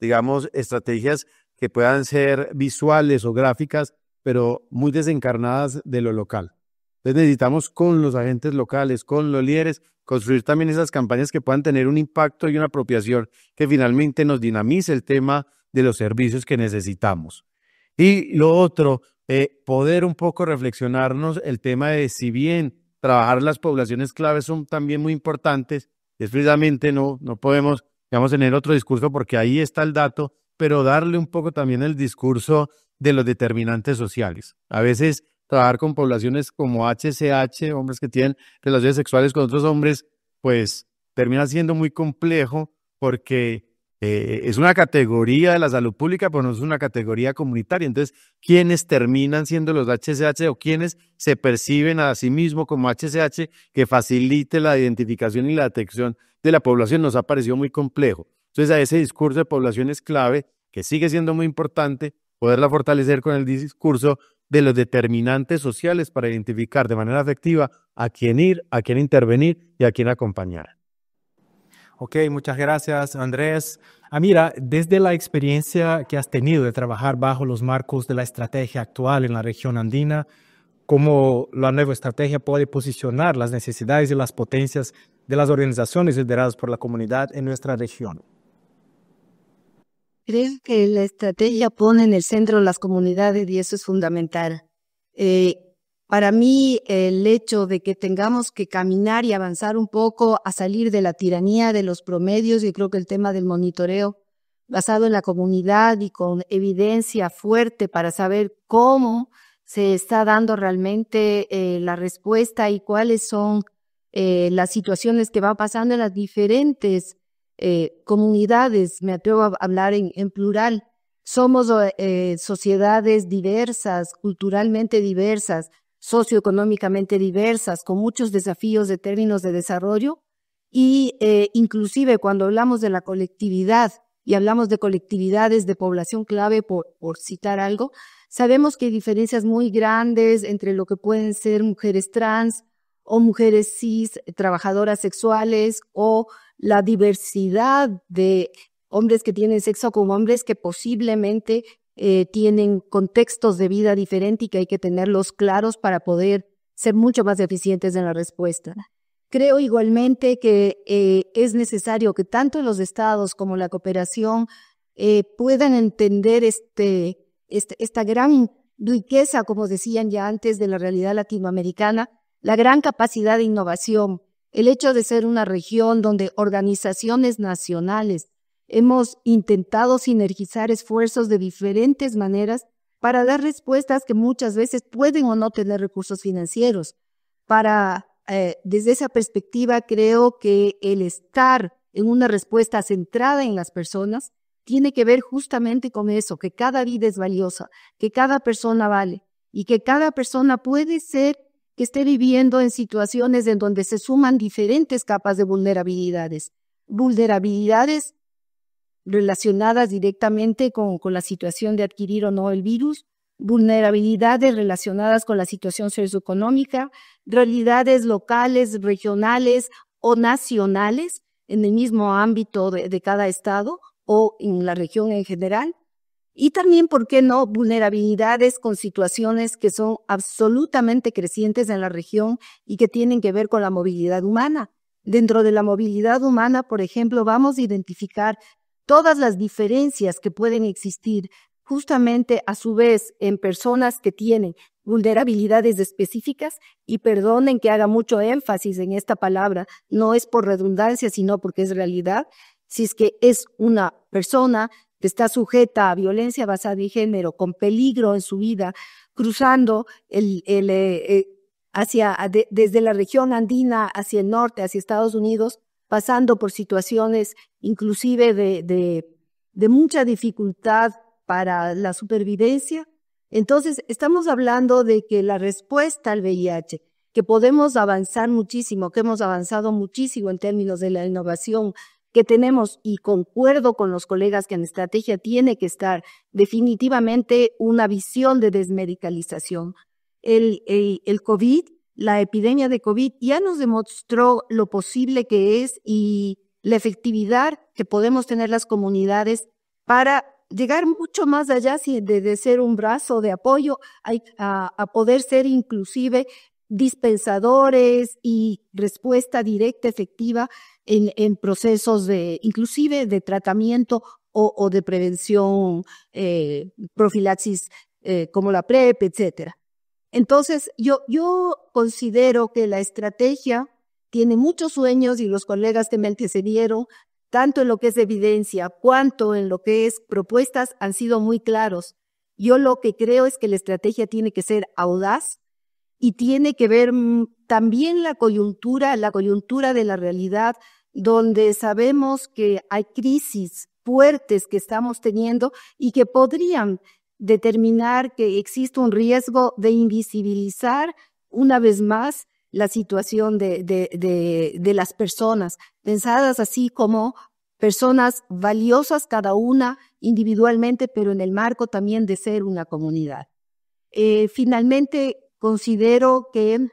digamos, estrategias que puedan ser visuales o gráficas, pero muy desencarnadas de lo local. Entonces necesitamos con los agentes locales, con los líderes, construir también esas campañas que puedan tener un impacto y una apropiación que finalmente nos dinamice el tema de los servicios que necesitamos. Y lo otro, poder un poco reflexionarnos el tema de si bien trabajar las poblaciones claves son también muy importantes, es precisamente no podemos, digamos, tener otro discurso porque ahí está el dato, pero darle un poco también el discurso de los determinantes sociales. A veces trabajar con poblaciones como HCH, hombres que tienen relaciones sexuales con otros hombres, pues termina siendo muy complejo porque es una categoría de la salud pública, pero no es una categoría comunitaria. Entonces, ¿quiénes terminan siendo los HCH o quiénes se perciben a sí mismos como HCH que facilite la identificación y la detección de la población? Nos ha parecido muy complejo. Entonces, a ese discurso de poblaciones clave, que sigue siendo muy importante, poderla fortalecer con el discurso de los determinantes sociales para identificar de manera efectiva a quién ir, a quién intervenir y a quién acompañar. Ok, muchas gracias, Andrés. Amira, desde la experiencia que has tenido de trabajar bajo los marcos de la estrategia actual en la región andina, ¿cómo la nueva estrategia puede posicionar las necesidades y las potencias de las organizaciones lideradas por la comunidad en nuestra región? Creo que la estrategia pone en el centro las comunidades y eso es fundamental. Para mí, el hecho de que tengamos que caminar y avanzar un poco a salir de la tiranía de los promedios, y creo que el tema del monitoreo basado en la comunidad y con evidencia fuerte para saber cómo se está dando realmente la respuesta y cuáles son las situaciones que van pasando en las diferentes comunidades, me atrevo a hablar en plural. Somos sociedades diversas, culturalmente diversas, socioeconómicamente diversas, con muchos desafíos de términos de desarrollo y inclusive cuando hablamos de la colectividad y hablamos de colectividades de población clave, por citar algo, sabemos que hay diferencias muy grandes entre lo que pueden ser mujeres trans o mujeres cis, trabajadoras sexuales o la diversidad de hombres que tienen sexo con hombres que posiblemente tienen contextos de vida diferentes y que hay que tenerlos claros para poder ser mucho más eficientes en la respuesta. Creo igualmente que es necesario que tanto los estados como la cooperación puedan entender esta gran riqueza, como decían ya antes, de la realidad latinoamericana, la gran capacidad de innovación, el hecho de ser una región donde organizaciones nacionales hemos intentado sinergizar esfuerzos de diferentes maneras para dar respuestas que muchas veces pueden o no tener recursos financieros. Desde esa perspectiva, creo que el estar en una respuesta centrada en las personas tiene que ver justamente con eso, que cada vida es valiosa, que cada persona vale y que cada persona puede ser que esté viviendo en situaciones en donde se suman diferentes capas de vulnerabilidades relacionadas directamente con la situación de adquirir o no el virus, vulnerabilidades relacionadas con la situación socioeconómica, realidades locales, regionales o nacionales en el mismo ámbito de cada estado o en la región en general. Y también, ¿por qué no?, vulnerabilidades con situaciones que son absolutamente crecientes en la región y que tienen que ver con la movilidad humana. Dentro de la movilidad humana, por ejemplo, vamos a identificar todas las diferencias que pueden existir justamente a su vez en personas que tienen vulnerabilidades específicas, y perdonen que haga mucho énfasis en esta palabra, no es por redundancia, sino porque es realidad. Si es que es una persona que está sujeta a violencia basada en género, con peligro en su vida, cruzando desde la región andina hacia el norte, hacia Estados Unidos, pasando por situaciones inclusive de mucha dificultad para la supervivencia. Entonces, estamos hablando de que la respuesta al VIH, que podemos avanzar muchísimo, que hemos avanzado muchísimo en términos de la innovación que tenemos, y concuerdo con los colegas que en la estrategia tiene que estar definitivamente una visión de desmedicalización. El COVID, la epidemia de COVID ya nos demostró lo posible que es y la efectividad que podemos tener las comunidades para llegar mucho más allá de ser un brazo de apoyo a poder ser inclusive dispensadores y respuesta directa, efectiva en procesos inclusive de tratamiento o de prevención, profilaxis como la PrEP, etcétera. Entonces, yo considero que la estrategia tiene muchos sueños y los colegas que me antecedieron, tanto en lo que es evidencia cuanto en lo que es propuestas, han sido muy claros. Yo lo que creo es que la estrategia tiene que ser audaz y tiene que ver también la coyuntura de la realidad, donde sabemos que hay crisis fuertes que estamos teniendo y que podrían determinar que existe un riesgo de invisibilizar una vez más la situación de las personas, pensadas así como personas valiosas cada una individualmente, pero en el marco también de ser una comunidad. Finalmente, considero que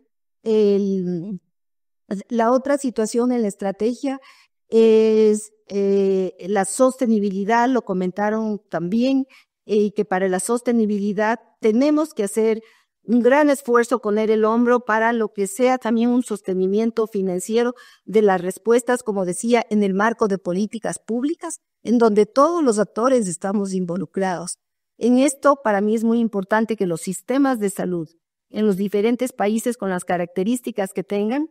la otra situación en la estrategia es la sostenibilidad, lo comentaron también, y que para la sostenibilidad tenemos que hacer un gran esfuerzo, poner el hombro para lo que sea también un sostenimiento financiero de las respuestas, como decía, en el marco de políticas públicas, en donde todos los actores estamos involucrados. En esto, para mí es muy importante que los sistemas de salud en los diferentes países, con las características que tengan,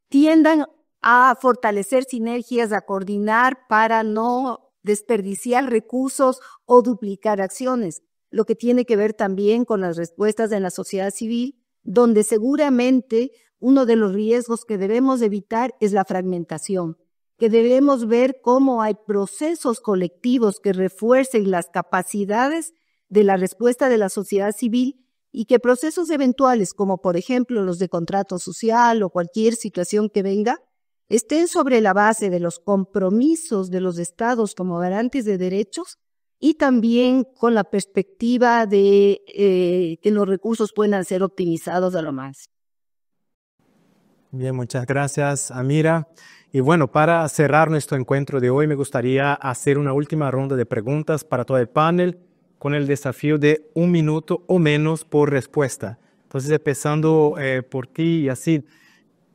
tiendan a fortalecer sinergias, a coordinar para no desperdiciar recursos o duplicar acciones, lo que tiene que ver también con las respuestas de la sociedad civil, donde seguramente uno de los riesgos que debemos evitar es la fragmentación, que debemos ver cómo hay procesos colectivos que refuercen las capacidades de la respuesta de la sociedad civil y que procesos eventuales, como por ejemplo los de contrato social o cualquier situación que venga, estén sobre la base de los compromisos de los estados como garantes de derechos y también con la perspectiva de que los recursos puedan ser optimizados a lo más. Bien, muchas gracias, Amira. Y bueno, para cerrar nuestro encuentro de hoy, me gustaría hacer una última ronda de preguntas para todo el panel, con el desafío de 1 minuto o menos por respuesta. Entonces, empezando por ti, Yacine,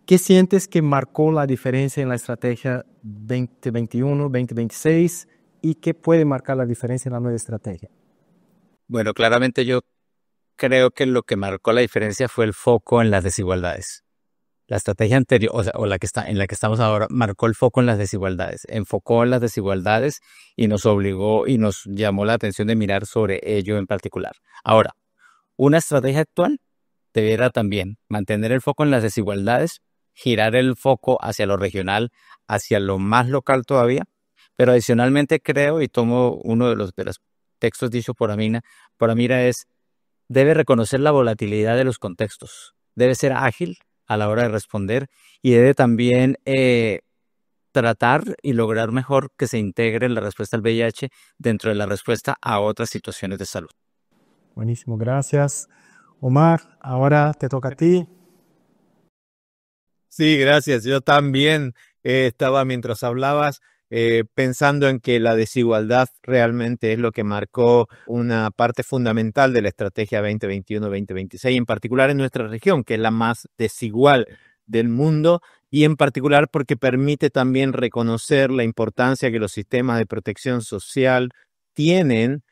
¿qué sientes que marcó la diferencia en la estrategia 2021-2026 y qué puede marcar la diferencia en la nueva estrategia? Bueno, claramente yo creo que lo que marcó la diferencia fue el foco en las desigualdades. La estrategia anterior, en la que estamos ahora, marcó el foco en las desigualdades, enfocó en las desigualdades y nos obligó y nos llamó la atención de mirar sobre ello en particular. Ahora, una estrategia actual debiera también mantener el foco en las desigualdades, girar el foco hacia lo regional, hacia lo más local todavía, pero adicionalmente creo, y tomo uno de los textos dichos por Amira, debe reconocer la volatilidad de los contextos, debe ser ágil a la hora de responder y debe también tratar y lograr mejor que se integre la respuesta al VIH dentro de la respuesta a otras situaciones de salud. Buenísimo, gracias. Omar, ahora te toca a ti. Sí, gracias. Yo también estaba, mientras hablabas, pensando en que la desigualdad realmente es lo que marcó una parte fundamental de la estrategia 2021-2026, en particular en nuestra región, que es la más desigual del mundo, y en particular porque permite también reconocer la importancia que los sistemas de protección social tienen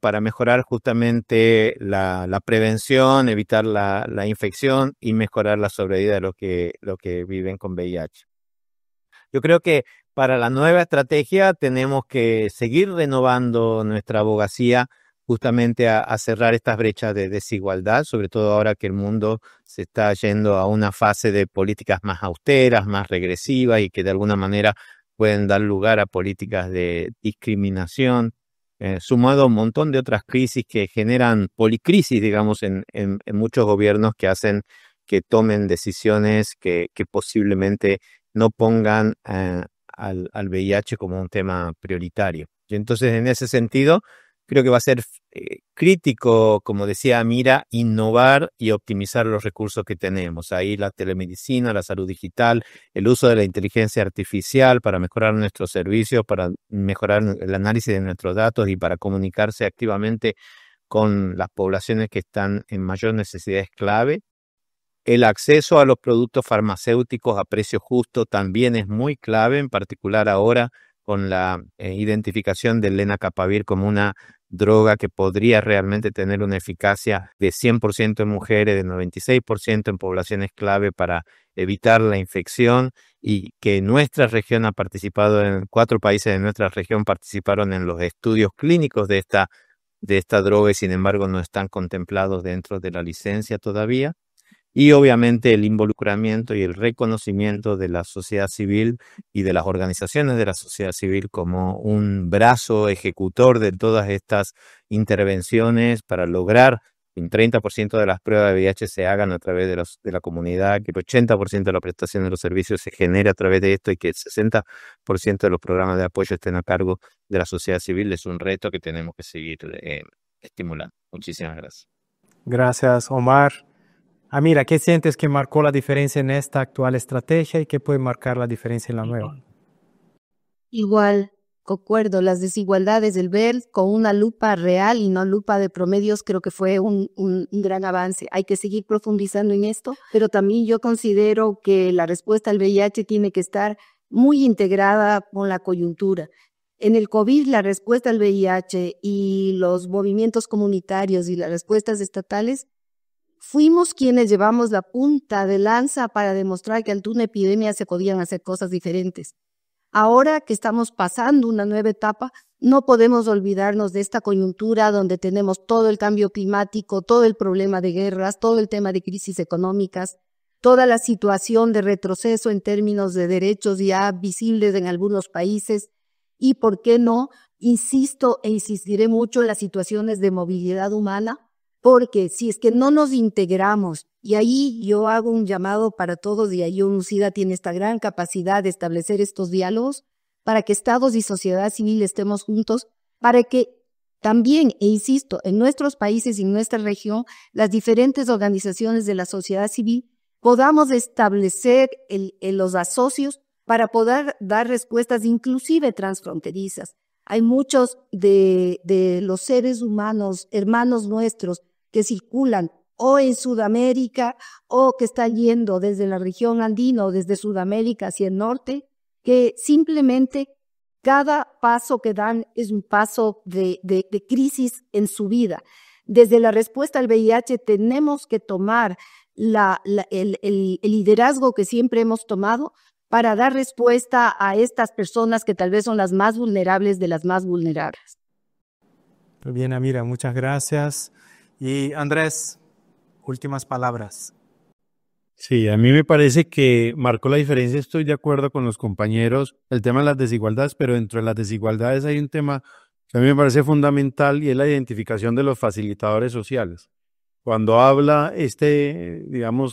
para mejorar justamente la prevención, evitar la infección y mejorar la sobrevida de los que viven con VIH. Yo creo que para la nueva estrategia tenemos que seguir renovando nuestra abogacía justamente a cerrar estas brechas de desigualdad, sobre todo ahora que el mundo se está yendo a una fase de políticas más austeras, más regresivas y que de alguna manera pueden dar lugar a políticas de discriminación, sumado a un montón de otras crisis que generan policrisis, digamos, en muchos gobiernos que hacen que tomen decisiones que posiblemente no pongan al VIH como un tema prioritario. Y entonces, en ese sentido, creo que va a ser crítico, como decía Amira, innovar y optimizar los recursos que tenemos. Ahí la telemedicina, la salud digital, el uso de la inteligencia artificial para mejorar nuestros servicios, para mejorar el análisis de nuestros datos y para comunicarse activamente con las poblaciones que están en mayor necesidad es clave. El acceso a los productos farmacéuticos a precio justo también es muy clave, en particular ahora con la identificación del lenacapavir como una droga que podría realmente tener una eficacia de 100% en mujeres, de 96% en poblaciones clave para evitar la infección, y que nuestra región ha participado, en 4 países de nuestra región participaron en los estudios clínicos de esta droga y sin embargo no están contemplados dentro de la licencia todavía. Y obviamente el involucramiento y el reconocimiento de la sociedad civil y de las organizaciones de la sociedad civil como un brazo ejecutor de todas estas intervenciones para lograr que un 30% de las pruebas de VIH se hagan a través de la comunidad, que el 80% de la prestación de los servicios se genere a través de esto y que el 60% de los programas de apoyo estén a cargo de la sociedad civil, es un reto que tenemos que seguir estimulando. Muchísimas gracias. Gracias, Omar. Amira, ¿qué sientes que marcó la diferencia en esta actual estrategia y qué puede marcar la diferencia en la nueva? Igual, concuerdo, las desigualdades del ver con una lupa real y no lupa de promedios creo que fue un gran avance. Hay que seguir profundizando en esto, pero también yo considero que la respuesta al VIH tiene que estar muy integrada con la coyuntura. En el COVID, la respuesta al VIH y los movimientos comunitarios y las respuestas estatales fuimos quienes llevamos la punta de lanza para demostrar que ante una epidemia se podían hacer cosas diferentes. Ahora que estamos pasando una nueva etapa, no podemos olvidarnos de esta coyuntura donde tenemos todo el cambio climático, todo el problema de guerras, todo el tema de crisis económicas, toda la situación de retroceso en términos de derechos ya visibles en algunos países y, ¿por qué no? Insisto e insistiré mucho en las situaciones de movilidad humana, porque si es que no nos integramos, y ahí yo hago un llamado para todos, y ahí UNUCIDA tiene esta gran capacidad de establecer estos diálogos, para que Estados y sociedad civil estemos juntos, para que también, e insisto, en nuestros países y en nuestra región, las diferentes organizaciones de la sociedad civil podamos establecer los asocios para poder dar respuestas inclusive transfronterizas. Hay muchos de los seres humanos, hermanos nuestros, que circulan o en Sudamérica o que están yendo desde la región andina o desde Sudamérica hacia el norte, que simplemente cada paso que dan es un paso de crisis en su vida. Desde la respuesta al VIH tenemos que tomar el liderazgo que siempre hemos tomado para dar respuesta a estas personas que tal vez son las más vulnerables de las más vulnerables. Muy bien, Amira, muchas gracias. Y Andrés, últimas palabras. Sí, a mí me parece que marcó la diferencia, estoy de acuerdo con los compañeros, el tema de las desigualdades, pero dentro de las desigualdades hay un tema que a mí me parece fundamental y es la identificación de los facilitadores sociales. Cuando habla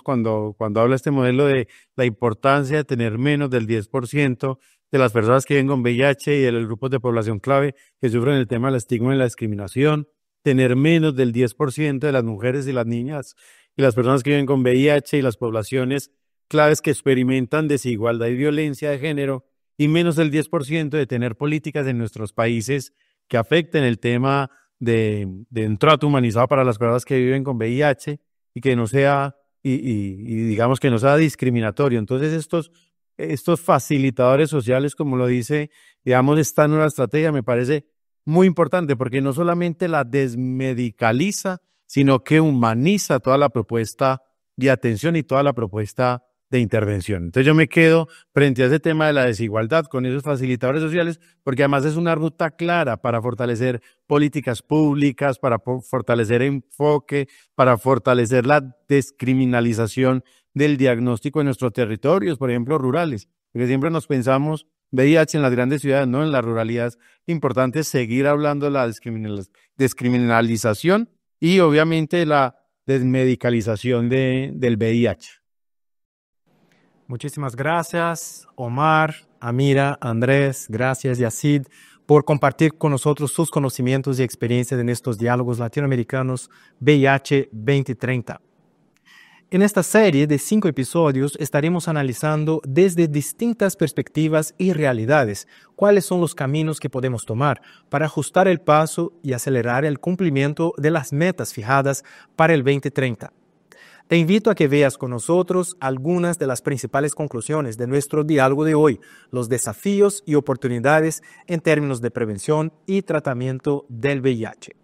cuando habla este modelo de la importancia de tener menos del 10% de las personas que viven con VIH y de los grupos de población clave que sufren el tema del estigma y la discriminación, tener menos del 10% de las mujeres y las niñas y las personas que viven con VIH y las poblaciones claves que experimentan desigualdad y violencia de género, y menos del 10% de tener políticas en nuestros países que afecten el tema de un trato humanizado para las personas que viven con VIH y que no sea, digamos que no sea discriminatorio. Entonces estos facilitadores sociales, como lo dice, digamos, esta nueva estrategia me parece muy importante porque no solamente la desmedicaliza, sino que humaniza toda la propuesta de atención y toda la propuesta de intervención. Entonces yo me quedo frente a ese tema de la desigualdad con esos facilitadores sociales, porque además es una ruta clara para fortalecer políticas públicas, para fortalecer enfoque, para fortalecer la descriminalización del diagnóstico en nuestros territorios, por ejemplo, rurales, porque siempre nos pensamos VIH en las grandes ciudades, no en la ruralidad. Es importante seguir hablando de la descriminalización y obviamente la desmedicalización del VIH. Muchísimas gracias, Omar, Amira, Andrés, gracias Yacid por compartir con nosotros sus conocimientos y experiencias en estos diálogos latinoamericanos VIH 2030. En esta serie de 5 episodios estaremos analizando desde distintas perspectivas y realidades cuáles son los caminos que podemos tomar para ajustar el paso y acelerar el cumplimiento de las metas fijadas para el 2030. Te invito a que veas con nosotros algunas de las principales conclusiones de nuestro diálogo de hoy, los desafíos y oportunidades en términos de prevención y tratamiento del VIH.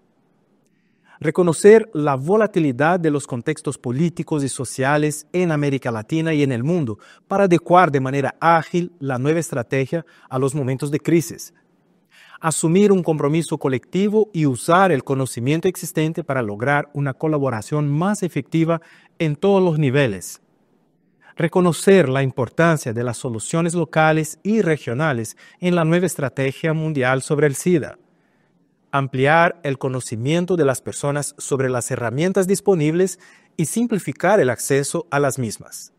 Reconocer la volatilidad de los contextos políticos y sociales en América Latina y en el mundo para adecuar de manera ágil la nueva estrategia a los momentos de crisis. Asumir un compromiso colectivo y usar el conocimiento existente para lograr una colaboración más efectiva en todos los niveles. Reconocer la importancia de las soluciones locales y regionales en la nueva estrategia mundial sobre el SIDA. Ampliar el conocimiento de las personas sobre las herramientas disponibles y simplificar el acceso a las mismas.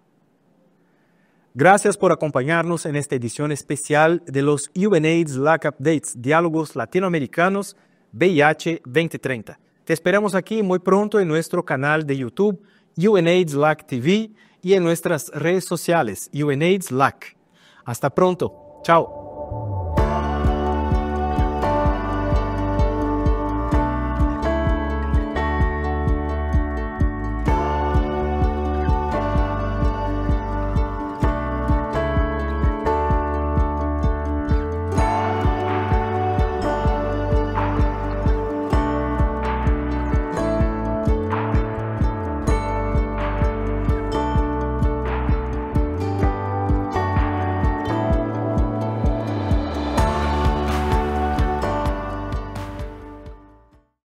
Gracias por acompañarnos en esta edición especial de los UNAIDS LAC Updates, Diálogos Latinoamericanos VIH 2030. Te esperamos aquí muy pronto en nuestro canal de YouTube, UNAIDS LAC TV, y en nuestras redes sociales, UNAIDS LAC. Hasta pronto. Chao.